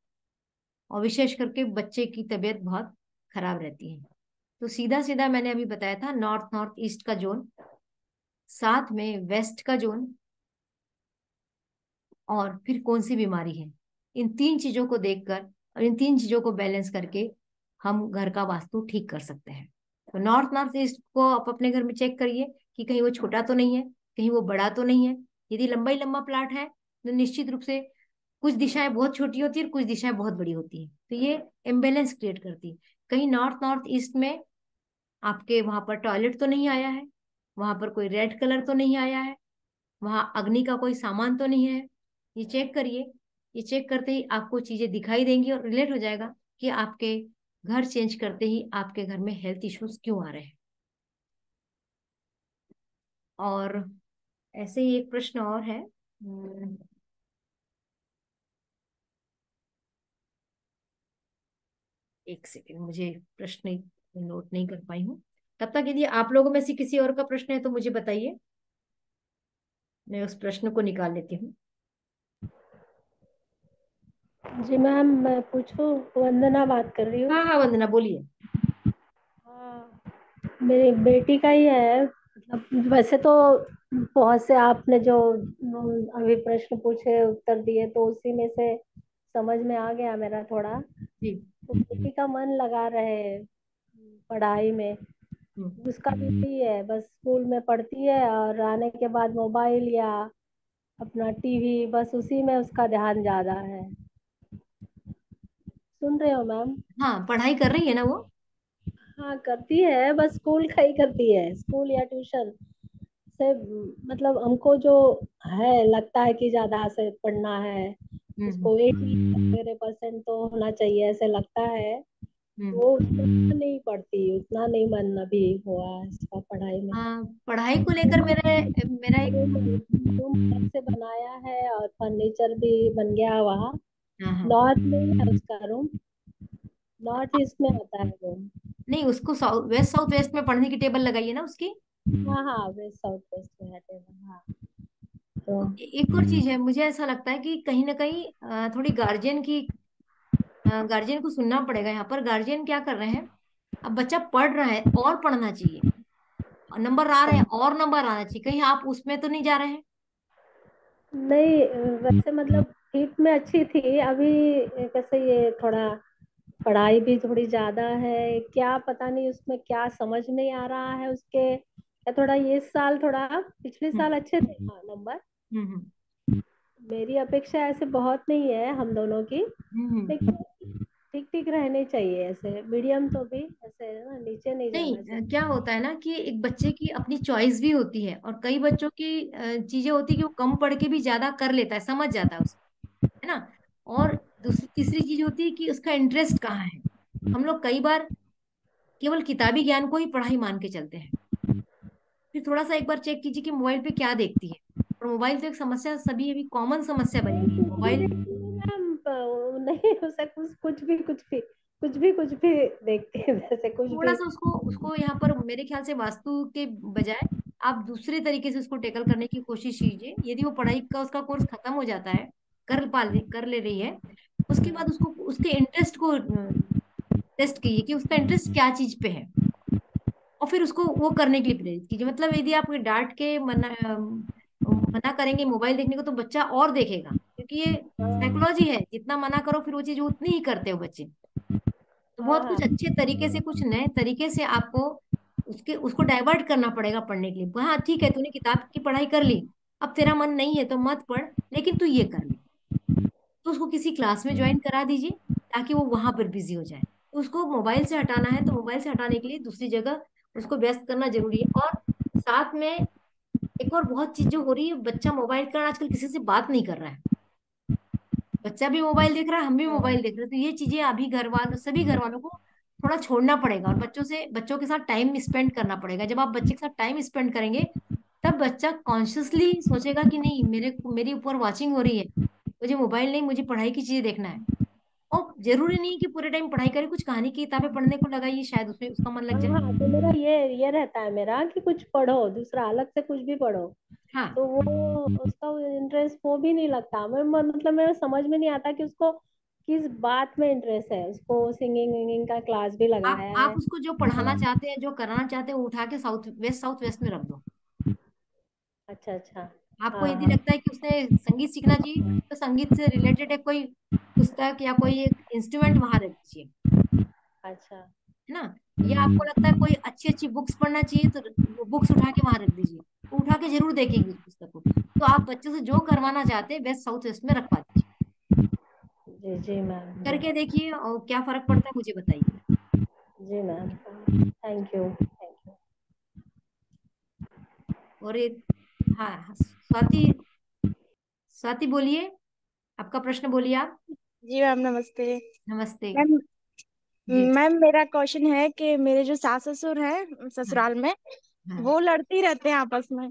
और विशेष करके बच्चे की तबीयत बहुत खराब रहती है। तो सीधा सीधा मैंने अभी बताया था, नॉर्थ नॉर्थ ईस्ट का जोन, साथ में वेस्ट का जोन, और फिर कौन सी बीमारी है, इन 3 चीजों को देखकर और इन 3 चीजों को बैलेंस करके हम घर का वास्तु ठीक कर सकते हैं। तो नॉर्थ नॉर्थ ईस्ट को आप अपने घर में चेक करिए कि कहीं वो छोटा तो नहीं है, कहीं वो बड़ा तो नहीं है। यदि लंबा ही लंबा प्लाट है तो निश्चित रूप से कुछ दिशाएं बहुत छोटी होती है और कुछ दिशाएं बहुत बड़ी होती है, तो ये इम्बेलेंस क्रिएट करती है। कहीं नॉर्थ नॉर्थ ईस्ट में आपके वहां पर टॉयलेट तो नहीं आया है, वहां पर कोई रेड कलर तो नहीं आया है, वहां अग्नि का कोई सामान तो नहीं है, ये चेक करिए। ये चेक करते ही आपको चीजें दिखाई देंगी और रिलेट हो जाएगा कि आपके घर चेंज करते ही आपके घर में हेल्थ इश्यूज क्यों आ रहे हैं। और ऐसे ही एक प्रश्न और है। एक सेकंड, मुझे प्रश्न नोट नहीं कर पाई हूँ। तब तक यदि आप लोगों में से किसी और का प्रश्न है तो मुझे बताइए, मैं उस प्रश्न को निकाल लेती हूँ। जी मैम, मैं पूछूं? वंदना बात कर रही हूँ। हाँ हाँ वंदना, बोलिए। हाँ, मेरी बेटी का ही है। मतलब वैसे तो बहुत से आपने जो अभी प्रश्न पूछे उत्तर दिए, तो उसी में से समझ में आ गया मेरा थोड़ा। जी। तो बेटी का मन लगा रहे पढ़ाई में, उसका भी यही है, बस स्कूल में पढ़ती है और आने के बाद मोबाइल या अपना टीवी, बस उसी में उसका ध्यान ज्यादा है। सुन रहे हो मैम? हाँ, पढ़ाई कर रही है ना वो? हाँ करती है, बस स्कूल का ही करती है, स्कूल या ट्यूशन से। मतलब हमको जो है लगता है कि ज्यादा से पढ़ना है, उसको 80% तो होना चाहिए ऐसे लगता है। वो उतना नहीं पढ़ती, उतना नहीं मन अभी हुआ है इसका पढ़ाई में। हाँ, पढ़ाई को लेकर मेरा मेरा एक। रूम अलग से बनाया है और फर्नीचर भी बन गया वहाँ। हाँ हाँ। नॉर्थ में ही है उसका रूम, नॉर्थ ईस्ट में आता है रूम। नहीं, उसको साउथ वेस्ट में पढ़ने की टेबल लगाइए ना उसकी। हाँ हाँ, वेस्ट साउथ वेस्ट में है टेबल, हाँ। तो एक और चीज है, मुझे ऐसा लगता है कि कहीं ना कहीं थोड़ी गार्जियन को सुनना पड़ेगा। यहाँ पर गार्जियन क्या कर रहे हैं, अब बच्चा पढ़ रहा है और पढ़ना चाहिए, नंबर आ रहे हैं और नंबर आना चाहिए, कहीं आप उसमें तो नहीं जा रहे हैं? नहीं, वैसे मतलब ठीक में अच्छी थी, अभी कैसे ये थोड़ा पढ़ाई भी थोड़ी ज्यादा है, क्या पता नहीं उसमें क्या समझ नहीं आ रहा है उसके, या थोड़ा ये साल, थोड़ा पिछले हम्म साल अच्छे थे हाँ नंबर। हम्म मेरी अपेक्षा ऐसे बहुत नहीं है हम दोनों की, लेकिन ठीक ठीक रहने चाहिए, ऐसे मीडियम तो भी ऐसे ना, नीचे नहीं जाना नहीं, चाहिए। क्या होता है ना कि एक बच्चे की अपनी चॉइस भी होती है, और कई बच्चों की चीजें होती है कि वो कम पढ़ के भी ज्यादा कर लेता है, समझ जाता है उसको, है ना। और दूसरी तीसरी चीज होती है कि उसका इंटरेस्ट कहाँ है। हम लोग कई बार केवल किताबी ज्ञान को ही पढ़ाई मान के चलते हैं। फिर थोड़ा सा एक बार चेक कीजिए कि मोबाइल पे क्या देखती है। और मोबाइल तो एक समस्या, सभी अभी कॉमन समस्या बनी हुई है कुछ भी मोबाइल। देखती है मैम, नहीं हो सकता, कुछ भी देखते हैं, वैसे कुछ थोड़ा भी। सा उसको उसको यहाँ पर मेरे ख्याल से वास्तु के बजाय आप दूसरे तरीके से उसको टेकल करने की कोशिश कीजिए। यदि वो पढ़ाई का उसका कोर्स खत्म हो जाता है, कर ले रही है, उसके बाद उसको उसके इंटरेस्ट को टेस्ट कीजिए कि उसका इंटरेस्ट क्या चीज पे है, और फिर उसको वो करने के लिए प्रेरित कीजिए। मतलब यदि आप डांट के मना करेंगे मोबाइल देखने को, तो बच्चा और देखेगा, क्योंकि ये साइकोलॉजी है, जितना मना करो फिर वो चीज उतनी ही करते हो बच्चे। तो बहुत हाँ कुछ अच्छे तरीके से, कुछ नए तरीके से आपको उसको डाइवर्ट करना पड़ेगा पढ़ने के लिए। हाँ ठीक है, तूने किताब की पढ़ाई कर ली, अब तेरा मन नहीं है तो मत पढ़, लेकिन तू ये कर ले। तो उसको किसी क्लास में ज्वाइन करा दीजिए, ताकि वो वहां पर बिजी हो जाए। तो उसको मोबाइल से हटाना है, तो मोबाइल से हटाने के लिए दूसरी जगह उसको व्यस्त करना जरूरी है। और साथ में एक और बहुत चीज जो हो रही है, बच्चा मोबाइल का आजकल किसी से बात नहीं कर रहा है। बच्चा भी मोबाइल देख रहा है, हम भी मोबाइल देख रहे हैं। तो ये चीजें अभी घर वालों, सभी घर वालों को थोड़ा छोड़ना पड़ेगा, और बच्चों के साथ टाइम स्पेंड करना पड़ेगा। जब आप बच्चे के साथ टाइम स्पेंड करेंगे, तब बच्चा कॉन्शियसली सोचेगा कि नहीं, मेरे ऊपर वॉचिंग हो रही है, मुझे मोबाइल नहीं, मुझे पढ़ाई की चीजें देखना है। और जरूरी नहीं है कि पूरे टाइम पढ़ाई करे, कुछ कहानी की किताबें पढ़ने को लगाइए, शायद उसमें उसका मन लग हाँ जाए। हाँ, तो मेरा ये रहता है मेरा कि कुछ पढ़ो, दूसरा अलग से कुछ भी पढ़ो। हाँ तो वो उसका इंटरेस्ट वो भी नहीं लगता। मतलब मेरे समझ में नहीं आता कि उसको किस बात में इंटरेस्ट है। उसको सिंगिंग विंगिंग का क्लास भी लगाया आप है। उसको जो पढ़ाना चाहते हैं, जो कराना चाहते हैं, वो उठा के साउथ वेस्ट में रख दो। अच्छा अच्छा। आपको हाँ यदि हाँ। लगता है कि उसने संगीत सीखना चाहिए, तो संगीत से रिलेटेड है कोई पुस्तक या कोई एक इंस्ट्रूमेंट वहां रख दीजिए, अच्छा। है ना। या आपको लगता है कोई अच्छी अच्छी बुक्स पढ़ना चाहिए, तो वो बुक्स उठा के वहां रख दीजिए। वो उठा के जरूर देखेगी उस पुस्तक को। तो आप बच्चों से जो करवाना चाहते हैं, वेस्ट साउथ वेस्ट में रखवा दीजिए। जी जी मैम जी। करके देखिए, और क्या फर्क पड़ता है मुझे बताइए। जी ma'am. Thank you thank you. और एक, हाँ हाँ, स्वाति, स्वाति बोलिए, आपका प्रश्न बोलिए आप। जी मैम नमस्ते। नमस्ते। मैम जी। मैम मेरा क्वेश्चन है कि मेरे जो सास ससुर हैं हाँ ससुराल में, हाँ। वो लड़ते ही रहते हैं आपस में,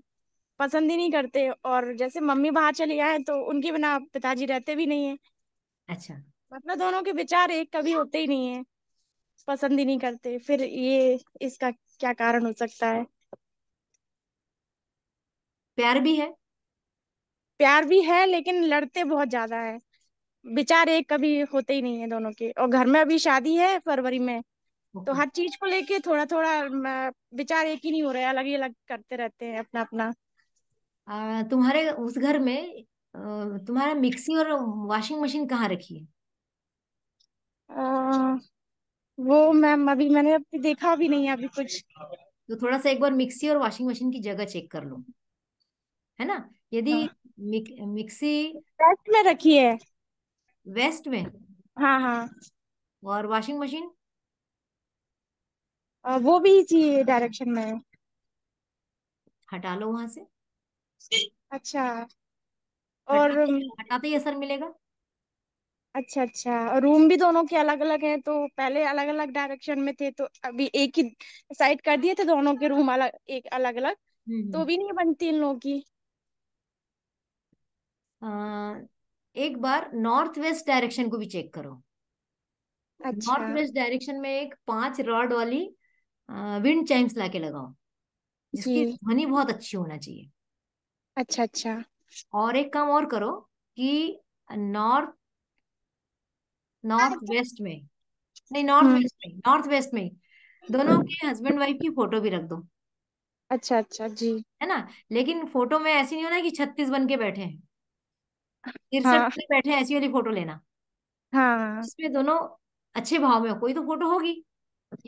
पसंद ही नहीं करते। और जैसे मम्मी बाहर चली जाए तो उनके बिना पिताजी रहते भी नहीं है। अच्छा, मतलब दोनों के विचार एक कभी होते ही नहीं है, पसंद ही नहीं करते। फिर ये इसका क्या कारण हो सकता है? प्यार भी है। प्यार भी है लेकिन लड़ते बहुत ज्यादा है, विचार एक कभी होते ही नहीं है दोनों के। और घर में अभी शादी है फरवरी में, तो ओके। हर चीज को लेके थोड़ा थोड़ा विचार एक ही नहीं हो रहे, अलग ही अलग करते रहते हैं अपना अपना। तुम्हारे उस घर में तुम्हारा मिक्सी और वॉशिंग मशीन कहाँ रखी है? अ, वो मैम अभी मैंने अभी देखा भी नहीं है अभी कुछ। तो थोड़ा सा एक बार मिक्सी और वॉशिंग मशीन की जगह चेक कर लो, है ना। यदि हाँ, मिक्सी टेस्ट में रखी है। वेस्ट में, हाँ हाँ। और वॉशिंग मशीन वो भी इसी डायरेक्शन में है। हटा लो वहां से। अच्छा। और हटाते ही असर मिलेगा। अच्छा अच्छा, और रूम भी दोनों के अलग अलग हैं, तो पहले अलग अलग डायरेक्शन में थे, तो अभी एक ही साइड कर दिए थे दोनों के रूम अलग, एक अलग अलग, तो हम्म। भी नहीं बनती इन लोगों की। एक बार नॉर्थ वेस्ट डायरेक्शन को भी चेक करो। नॉर्थ अच्छा वेस्ट डायरेक्शन में एक 5 रॉड वाली विंड चाइम्स लाके लगाओ, जिसकी जी। ध्वनि बहुत अच्छी होना चाहिए। अच्छा अच्छा। और एक काम और करो कि नॉर्थ नॉर्थ वेस्ट में, नहीं हम्म। नॉर्थ वेस्ट में दोनों के हस्बैंड वाइफ की फोटो भी रख दो, अच्छा अच्छा जी। है ना। लेकिन फोटो में ऐसी नहीं होना कि 36 बन के बैठे हैं, 63 हाँ बन के बैठे हैं, ऐसी वाली फोटो लेना। हाँ। इसमें दोनों अच्छे भाव में हो। कोई तो फोटो होगी,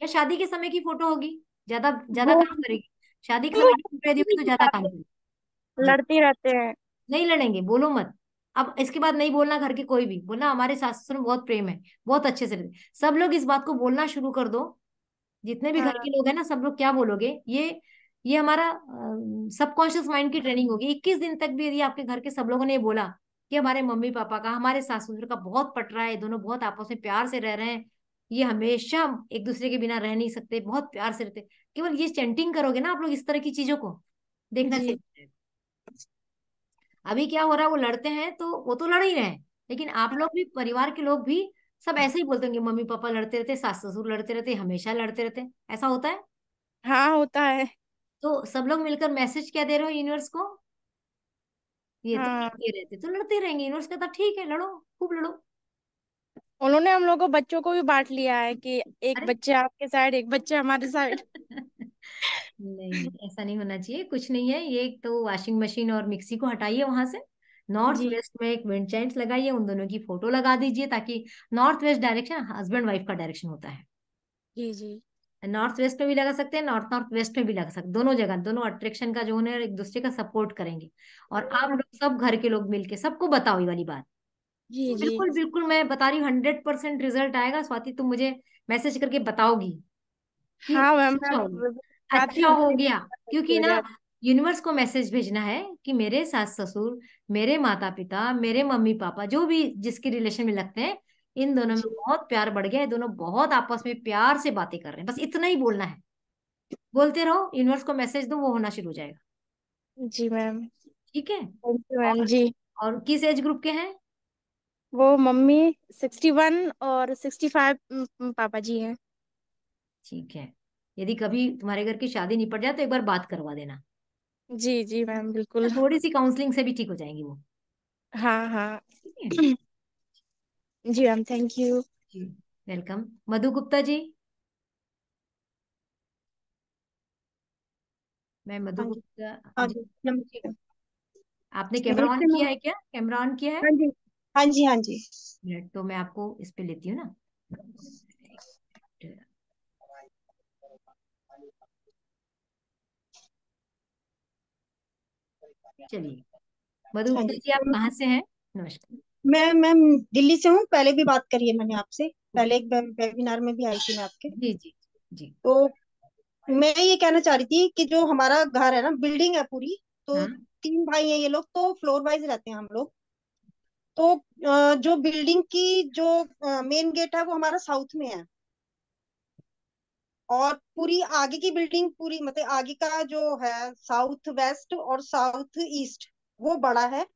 या शादी के समय की फोटो होगी, ज्यादा ज्यादा वो काम करेगी। शादी के समय की फोटो यदि होगी तो ज्यादा काम करेगी। जी। लड़ते रहते हैं। नहीं लड़ेंगे, बोलो मत। अब इसके बाद नहीं बोलना, घर के कोई भी बोलना हमारे सास ससुर में बहुत प्रेम है, बहुत अच्छे से रहते। सब लोग इस बात को बोलना शुरू कर दो, जितने भी घर हाँ के लोग हैं ना, सब लोग क्या बोलोगे, ये हमारा सबकॉन्शियस माइंड की ट्रेनिंग होगी। 21 दिन तक भी यदि आपके घर के सब लोगों ने ये बोला कि हमारे मम्मी पापा का, हमारे सास ससुर का बहुत पट रहा है, दोनों बहुत आपस में प्यार से रह रहे हैं, ये हमेशा एक दूसरे के बिना रह नहीं सकते, बहुत प्यार से रहते। केवल ये चैंटिंग करोगे ना आप लोग इस तरह की चीजों को, देखना जी चाहिए। अभी क्या हो रहा है, वो लड़ते हैं तो वो तो लड़ ही रहे हैं, लेकिन आप लोग भी, परिवार के लोग भी सब ऐसे ही बोलते होंगे, मम्मी पापा लड़ते रहते, सास ससुर लड़ते रहते, हमेशा लड़ते रहते, ऐसा होता है। हाँ होता है। तो सब लोग मिलकर मैसेज क्या दे रहे हो यूनिवर्स को, ये तो हाँ लड़ते रहते तो लड़ते रहेंगे। यूनिवर्स कहता ठीक है, लड़ो, खूब लड़ो। उन्होंने हम लोग को बच्चों को भी बांट लिया है कि एक अरे बच्चे आपके साइड एक बच्चे हमारे साइड। नहीं नहीं, ऐसा नहीं होना चाहिए, कुछ नहीं है। ये एक तो वॉशिंग मशीन और मिक्सी को हटाइए वहां से, नॉर्थ जी वेस्ट में एक विंड चाइम्स लगाइए, उन दोनों की फोटो लगा दीजिए, ताकि north west direction husband wife का डायरेक्शन होता है। जी जी नॉर्थ वेस्ट में भी लगा सकते हैं, नॉर्थ नॉर्थ वेस्ट में भी लगा सकते हैं, दोनों जगह, दोनों अट्रैक्शन का जोन है, एक दूसरे का सपोर्ट करेंगे। और आप लोग सब घर के लोग मिलके सबको बताओ ये वाली बात। जी जी बिल्कुल बिल्कुल, मैं बता रही हूँ, 100% रिजल्ट आएगा। स्वाति तुम मुझे मैसेज करके बताओगी कि हाँ मैम अच्छा मैं हो गया, बताती अच्छा हूँ हो कि गया। क्योंकि हो ना जाए। यूनिवर्स को मैसेज भेजना है कि मेरे सास ससुर, मेरे माता पिता, मेरे मम्मी पापा, जो भी जिसके रिलेशन में लगते हैं, इन दोनों में जी बहुत प्यार बढ़ गया है, दोनों बहुत आपस में प्यार से बातें कर रहे हैं, बस इतना ही बोलना है। बोलते रहो, यूनिवर्स को मैसेज दो, वो होना शुरू हो जाएगा। जी मैम। ठीक है। थैंक यू मैम और जी। और किस एज ग्रुप के हैं? वो मम्मी 61 और 65 पापा जी हैं। ठीक है। यदि कभी तुम्हारे घर की शादी निपट जाए तो एक बार बात करवा देना, जी जी मैम बिल्कुल। थोड़ी सी काउंसलिंग से भी ठीक हो जाएंगी वो। हाँ हाँ। ठीक है जी मैम थैंक यू। जी। वेलकम। मधु गुप्ता जी, मैं मधु हाँ जी। गुप्ता हाँ जी। जी नमस्ते। आपने कैमरा ऑन नमस्ते किया मैम। है क्या? कैमरा ऑन किया है? हाँ जी हाँ जी हाँ जी। मिनट, तो मैं आपको इस पे लेती हूँ ना। चलिए, मधु हाँ गुप्ता जी जी आप तो कहाँ से हैं? नमस्कार। मैं दिल्ली से हूँ। पहले भी बात करी है मैंने आपसे, ओके। पहले एक वेबिनार में भी आई थी मैं आपके। जी जी जी। तो मैं ये कहना चाह रही थी कि जो हमारा घर है ना, बिल्डिंग है पूरी, तो हाँ 3 भाई हैं ये लोग, तो फ्लोर वाइज रहते हैं हम लोग। तो जो बिल्डिंग की जो मेन गेट है वो हमारा साउथ में है। और पूरी आगे की बिल्डिंग, पूरी मतलब आगे का जो है साउथ वेस्ट और साउथ ईस्ट, वो बड़ा है।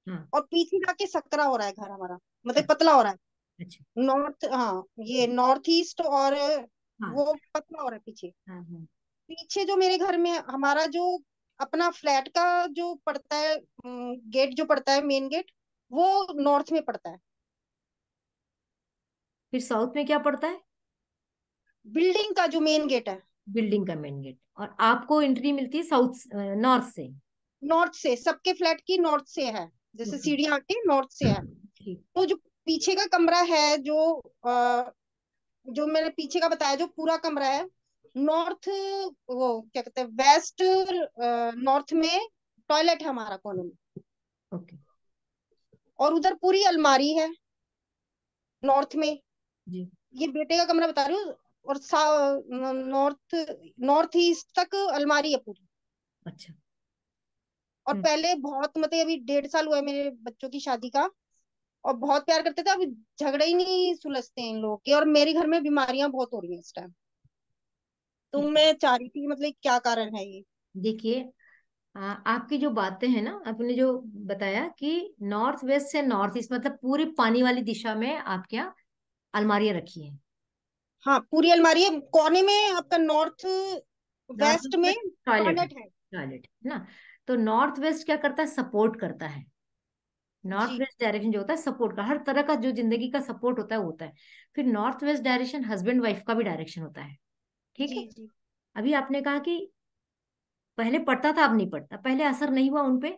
हाँ। और पीछे जाके सकरा हो रहा है घर हमारा, मतलब अच्छा। पतला हो रहा है। अच्छा। नॉर्थ, हाँ ये नॉर्थ ईस्ट, और हाँ वो पतला हो रहा है पीछे। हाँ हाँ। पीछे जो मेरे घर में हमारा जो अपना फ्लैट का जो पड़ता है, गेट जो पड़ता है मेन गेट, वो नॉर्थ में पड़ता है। फिर साउथ में क्या पड़ता है? बिल्डिंग का जो मेन गेट है, बिल्डिंग का मेन गेट, और आपको एंट्री मिलती है साउथ, नॉर्थ से? नॉर्थ से, सबके फ्लैट की नॉर्थ से है, जैसे ओके। सीढ़ियाँ आके नॉर्थ से है। ठीक। तो जो पीछे का कमरा है, जो मैंने पीछे का बताया, जो पूरा कमरा है नॉर्थ, वो क्या कहते हैं, वेस्ट नॉर्थ में टॉयलेट है हमारा कोने में। ओके। और उधर पूरी अलमारी है नॉर्थ में। जी। ये बेटे का कमरा बता रही हूँ। और नॉर्थ नॉर्थ ईस्ट तक अलमारी है पूरी। अच्छा। और हम्म। पहले बहुत, मतलब अभी 1.5 साल हुआ है मेरे बच्चों की शादी का, और बहुत प्यार करते थे। अब झगड़े ही नहीं सुलझते हैं इन लोगों के, और मेरे घर में बीमारियां बहुत हो रही हैं इस टाइम। तो ठीक है। मैं चाह रही थी, मतलब क्या कारण है ये। देखिए, आपकी जो बातें हैं ना, आपने जो बताया कि नॉर्थ वेस्ट से नॉर्थ ईस्ट, मतलब पूरी पानी वाली दिशा में आपके यहाँ अलमारियां रखी हैं। हाँ पूरी अलमारी है, कोने में आपका नॉर्थ नॉर्थ वेस्ट वेस्ट में में टॉयलेट है, टॉयलेट है। टॉयलेट है ना। तो नॉर्थ वेस्ट क्या करता है, सपोर्ट करता है। नॉर्थ जी वेस्ट डायरेक्शन जो होता है सपोर्ट का, हर तरह का जो जिंदगी का सपोर्ट होता है वो होता है। फिर north west direction husband wife का भी डायरेक्शन होता है। ठीक है। जी जी। अभी आपने कहा कि पहले पढ़ता था, अब नहीं पढ़ता, पहले असर नहीं हुआ उनपे,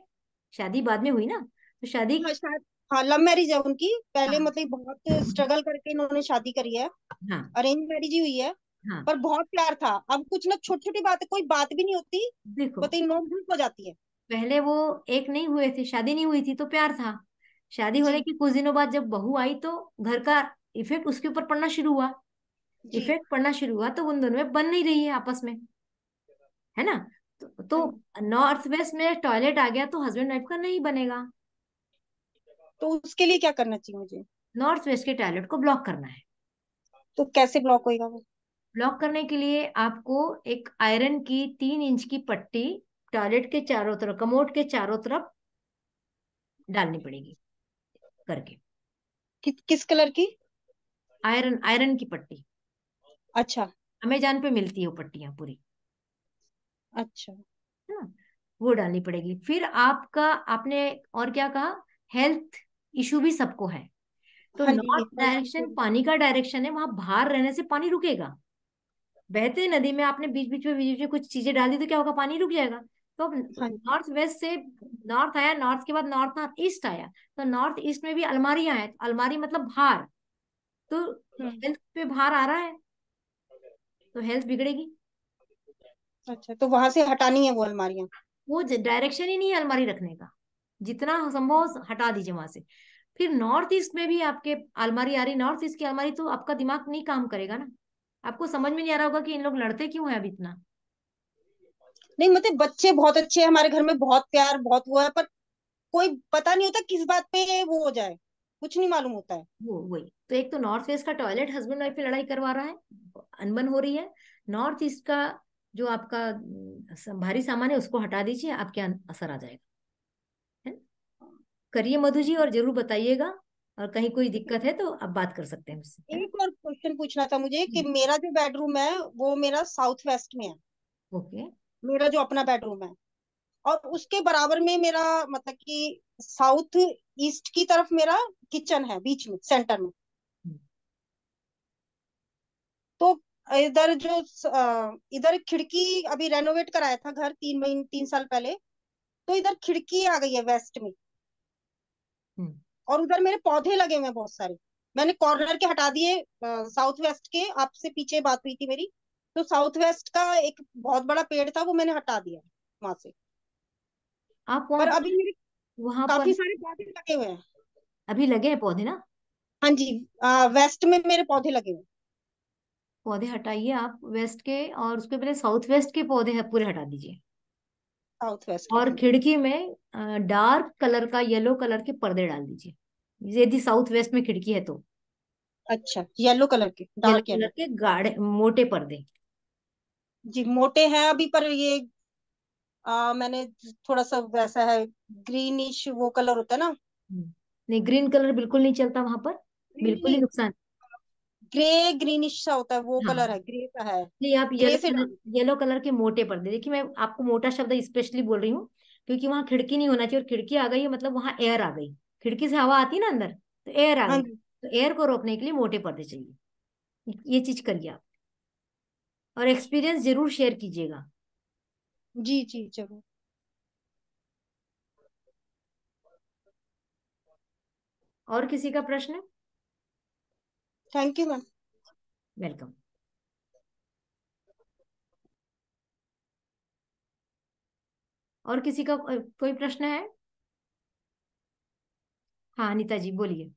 शादी बाद में हुई ना, तो शादी। हाँ शायद, हाँ लव मैरिज है उनकी, पहले हाँ मतलब बहुत स्ट्रगल करके इन्होंने शादी करी है। हाँ अरेंज मैरिज ही हुई है। हाँ। पर बहुत प्यार था। अब कुछ ना, छोटी छोटी बात, कोई बात भी नहीं होती, देखो, बताइए नोक झोंक हो जाती है। पहले वो एक नहीं हुए थे, शादी नहीं हुई थी तो प्यार था। शादी होने जी के कुछ दिनों बाद जब बहू आई तो घर का इफेक्ट उसके ऊपर पड़ना शुरू हुआ। जी। इफेक्ट पड़ना शुरू हुआ तो उन दोनों में बन नहीं रही है आपस में, है ना। तो हाँ, नॉर्थ वेस्ट में टॉयलेट आ गया तो हस्बैंड वाइफ का नहीं बनेगा। तो उसके लिए क्या करना चाहिए मुझे। नॉर्थ वेस्ट के टॉयलेट को ब्लॉक करना है। तो कैसे ब्लॉक होएगा वो? ब्लॉक करने के लिए आपको एक आयरन की 3 इंच की पट्टी टॉयलेट के चारों तरफ, कमोड के चारों तरफ डालनी पड़ेगी करके। किस कलर की? आयरन, आयरन की पट्टी। अच्छा अमेजॉन पे मिलती है वो पट्टियां पूरी, अच्छा। है ना, वो डालनी पड़ेगी। फिर आपका, आपने और क्या कहा, हेल्थ इशू भी सबको है, तो हाँ जी नॉर्थ डायरेक्शन पानी का डायरेक्शन है, वहां बाहर रहने से पानी रुकेगा। बहते नदी में आपने बीच बीच में कुछ चीजें डाल दी तो क्या होगा, पानी रुक जाएगा। तो अब हाँ जी। नॉर्थ वेस्ट से नॉर्थ आया, नॉर्थ के बाद नॉर्थ नॉर्थ ईस्ट आया, तो नॉर्थ ईस्ट में भी अलमारियां हैं, अलमारी मतलब भार, तो हेल्थ पे भार आ रहा है, तो हेल्थ बिगड़ेगी। अच्छा, तो वहां से हटानी है वो अलमारियां? वो डायरेक्शन ही नहीं है अलमारी रखने का, जितना संभव हो हटा दीजिए वहां से। फिर नॉर्थ ईस्ट में भी आपके अलमारी आ रही, नॉर्थ ईस्ट की अलमारी, तो आपका दिमाग नहीं काम करेगा ना, आपको समझ में नहीं आ रहा होगा कि इन लोग लड़ते क्यों है अब इतना। नहीं मतलब बच्चे बहुत अच्छे हैं हमारे घर में, बहुत प्यार बहुत वो है, पर कोई पता नहीं होता किस बात पे वो हो जाए, कुछ नहीं मालूम होता है। वो वही तो, एक तो नॉर्थ वेस्ट का टॉयलेट हस्बैंड वाइफ पे लड़ाई करवा रहा है, अनबन हो रही है। नॉर्थ ईस्ट का जो आपका भारी सामान है उसको हटा दीजिए, आपके असर आ जाएगा, है ना? करिए मधु जी, और जरूर बताइएगा, और कहीं कोई दिक्कत है तो आप बात कर सकते हैं मुझसे, है ना? एक और क्वेश्चन पूछना था मुझे कि जी। मेरा जो बेडरूम है वो मेरा साउथ वेस्ट में है, ओके। मेरा जो अपना बेडरूम है, और उसके बराबर में मेरा मतलब कि साउथ ईस्ट की तरफ मेरा किचन है, बीच में सेंटर में। तो इधर जो इधर खिड़की अभी रेनोवेट कराया था घर 3 साल पहले, तो इधर खिड़की आ गई है वेस्ट में, हम्म। और उधर मेरे पौधे लगे हुए हैं बहुत सारे। मैंने कॉर्नर के हटा दिए, साउथ वेस्ट के, आपसे पीछे बात हुई थी मेरी, तो साउथ वेस्ट का एक बहुत बड़ा पेड़ था वो मैंने हटा दिया वहां से। आप वहां पर पर, अभी मेरे वहां पर काफी सारे पौधे लगे हुए हैं। अभी लगे हैं पौधे ना? हाँ जी, वेस्ट में मेरे पौधे लगे हुए हैं। पौधे हटाइए आप वेस्ट के, और उसके पहले साउथ वेस्ट के पौधे पूरे हटा दीजिए। साउथ वेस्ट के, और हाँ। खिड़की में डार्क कलर का, येलो कलर के पर्दे डाल दीजिए, यदि साउथ वेस्ट में खिड़की है तो। अच्छा, येलो कलर के, येलो डार्क कलर येलो। के गाढ़े मोटे पर्दे। जी मोटे हैं अभी, पर ये मैंने थोड़ा सा वैसा है, ग्रीनिश वो कलर होता है ना। नहीं, ग्रीन कलर बिल्कुल नहीं चलता वहां पर, नहीं बिल्कुल ही नहीं, नुकसान। ग्रे ग्रीनिश सा होता है वो हाँ, कलर है, ग्रे का है। नहीं आप ग्रे से डाल। येलो कलर के मोटे पर्दे देखिए, मैं आपको मोटा शब्द स्पेशली बोल रही हूँ, क्योंकि वहां खिड़की नहीं होना चाहिए, और खिड़की आ गई है मतलब वहां एयर आ गई, खिड़की से हवा आती है ना अंदर, तो एयर आ हाँ गई, जी तो एयर को रोकने के लिए मोटे पर्दे चाहिए। ये चीज करिए आप, और एक्सपीरियंस जरूर शेयर कीजिएगा। जी जी जरूर। और किसी का प्रश्न? Thank you ma'am. वेलकम। और किसी का कोई प्रश्न है? हाँ अनीता जी बोलिए।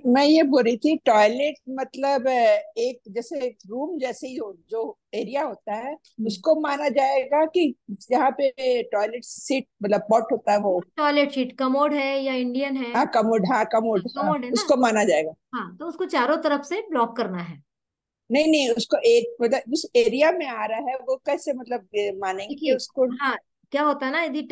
मैं ये बोल रही थी, टॉयलेट मतलब एक जैसे रूम जैसे ही जो एरिया होता है उसको माना जाएगा कि जहाँ पे टॉयलेट सीट मतलब पॉट होता है वो? टॉयलेट शीट कमोड है या इंडियन है? हाँ कमोड, हाँ कमोड, हाँ कमोड है ना? उसको माना जाएगा। हाँ, तो उसको चारों तरफ से ब्लॉक करना है। नहीं नहीं, उसको एक मतलब उस एरिया में आ रहा है वो कैसे मतलब मानेंगे देखिए, उसको? हाँ, क्या होता है ना, यदि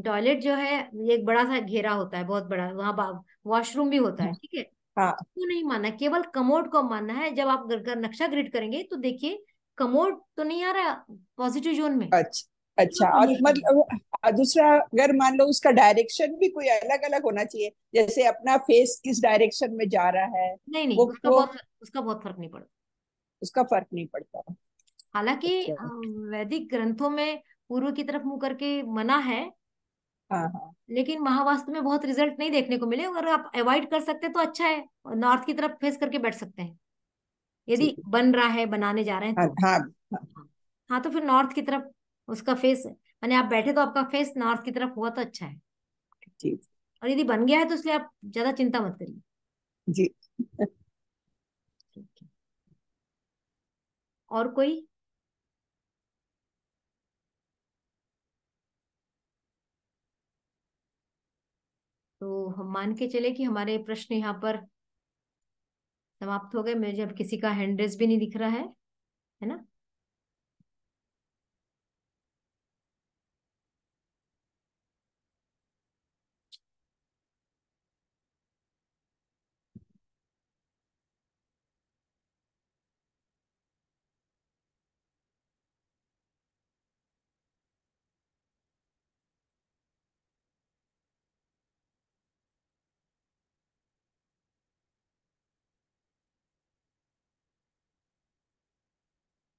टॉयलेट जो है, ये एक बड़ा सा घेरा होता है, बहुत बड़ा, वहां वॉशरूम भी होता है, हाँ ठीक है, हाँ। उसको नहीं मानना, केवल कमोड को मानना है। जब आप घर का नक्शा ग्रिड करेंगे तो देखिए, कमोड तो नहीं आ रहा पॉजिटिव जोन में, अच्छा अच्छा, और कॉम्बिनेशन है। मतलब दूसरा, अगर मान लो उसका डायरेक्शन भी कोई अलग अलग होना चाहिए, जैसे अपना फेस किस डायरेक्शन में जा रहा है, नहीं नहीं, वो उसका बहुत फर्क नहीं पड़ता। उसका फर्क नहीं पड़ता। हालांकि अच्छा। वैदिक ग्रंथों में पूर्व की तरफ मुंह करके मना है, हाँ हाँ। लेकिन महावास्तु में बहुत रिजल्ट नहीं देखने को मिले। अगर आप अवॉइड कर सकते हैं तो अच्छा है, नॉर्थ की तरफ फेस करके बैठ सकते हैं, यदि ठीक। बन रहा है, बनाने जा रहे हैं हाँ तो। हाँ हाँ। हाँ, हाँ, तो फिर नॉर्थ की तरफ उसका फेस, माने आप बैठे तो आपका फेस नॉर्थ की तरफ हुआ तो अच्छा है। ठीक। और यदि बन गया है तो इसलिए आप ज्यादा चिंता मत करिए। जी। ठीक है। और कोई? तो हम मान के चले कि हमारे प्रश्न यहाँ पर समाप्त हो गए। मुझे अब किसी का हैंड रेस भी नहीं दिख रहा है ना?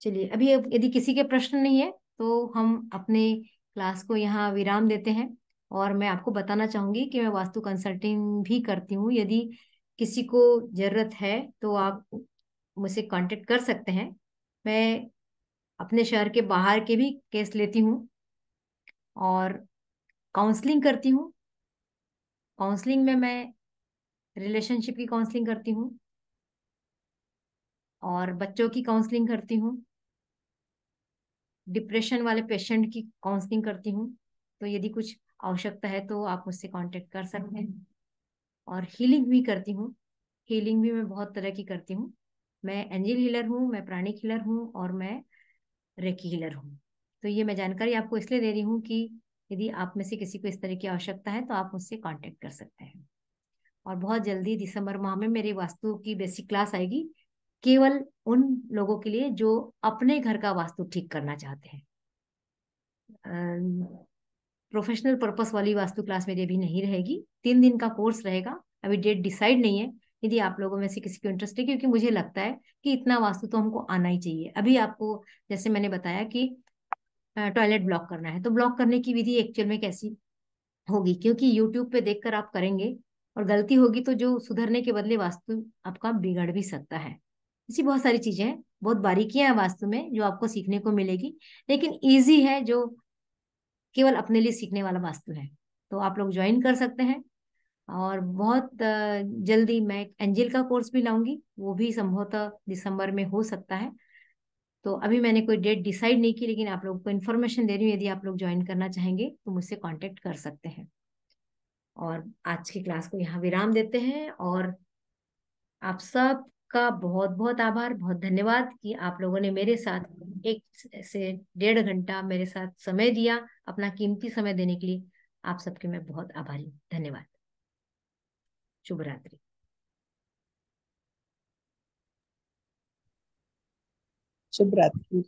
चलिए, अभी अब यदि किसी के प्रश्न नहीं है तो हम अपने क्लास को यहाँ विराम देते हैं। और मैं आपको बताना चाहूंगी कि मैं वास्तु कंसल्टिंग भी करती हूँ। यदि किसी को जरूरत है तो आप मुझसे कांटेक्ट कर सकते हैं। मैं अपने शहर के बाहर के भी केस लेती हूँ और काउंसलिंग करती हूँ। काउंसलिंग में मैं रिलेशनशिप की काउंसलिंग करती हूँ और बच्चों की काउंसलिंग करती हूँ, डिप्रेशन वाले पेशेंट की काउंसलिंग करती हूँ। तो यदि कुछ आवश्यकता है तो आप मुझसे कांटेक्ट कर सकते हैं। और हीलिंग भी करती हूँ। हीलिंग भी मैं बहुत तरह की करती हूँ। मैं एंजल हीलर हूँ, मैं प्राणिक हीलर हूँ और मैं रेकी हीलर हूँ। तो ये मैं जानकारी आपको इसलिए दे रही हूँ कि यदि आप में से किसी को इस तरह की आवश्यकता है तो आप मुझसे कांटेक्ट कर सकते हैं। और बहुत जल्दी दिसंबर माह में मेरी वास्तु की बेसिक क्लास आएगी, केवल उन लोगों के लिए जो अपने घर का वास्तु ठीक करना चाहते हैं। प्रोफेशनल पर्पस वाली वास्तु क्लास मेरी अभी नहीं रहेगी। 3 दिन का कोर्स रहेगा। अभी डेट डिसाइड नहीं है। यदि आप लोगों में से किसी को इंटरेस्ट है, क्योंकि मुझे लगता है कि इतना वास्तु तो हमको आना ही चाहिए। अभी आपको जैसे मैंने बताया कि टॉयलेट ब्लॉक करना है, तो ब्लॉक करने की विधि एक्चुअल में कैसी होगी, क्योंकि यूट्यूब पे देखकर आप करेंगे और गलती होगी तो जो सुधरने के बदले वास्तु आपका बिगड़ भी सकता है। ऐसी बहुत सारी चीजें हैं, बहुत बारीकियां हैं वास्तु में जो आपको सीखने को मिलेगी, लेकिन इजी है, जो केवल अपने लिए सीखने वाला वास्तु है। तो आप लोग ज्वाइन कर सकते हैं। और बहुत जल्दी मैं एक एंजल का कोर्स भी लाऊंगी, वो भी संभवतः दिसंबर में हो सकता है। तो अभी मैंने कोई डेट डिसाइड नहीं की, लेकिन आप लोगों को इन्फॉर्मेशन दे रही हूँ। यदि आप लोग ज्वाइन करना चाहेंगे तो मुझसे कांटेक्ट कर सकते हैं। और आज की क्लास को यहाँ विराम देते हैं। और आप सब का बहुत बहुत आभार, बहुत धन्यवाद कि आप लोगों ने मेरे साथ 1 से 1.5 घंटा मेरे साथ समय दिया, अपना कीमती समय देने के लिए। आप सबके मैं बहुत आभारी हूँ। धन्यवाद। शुभ रात्रि। शुभ रात्रि।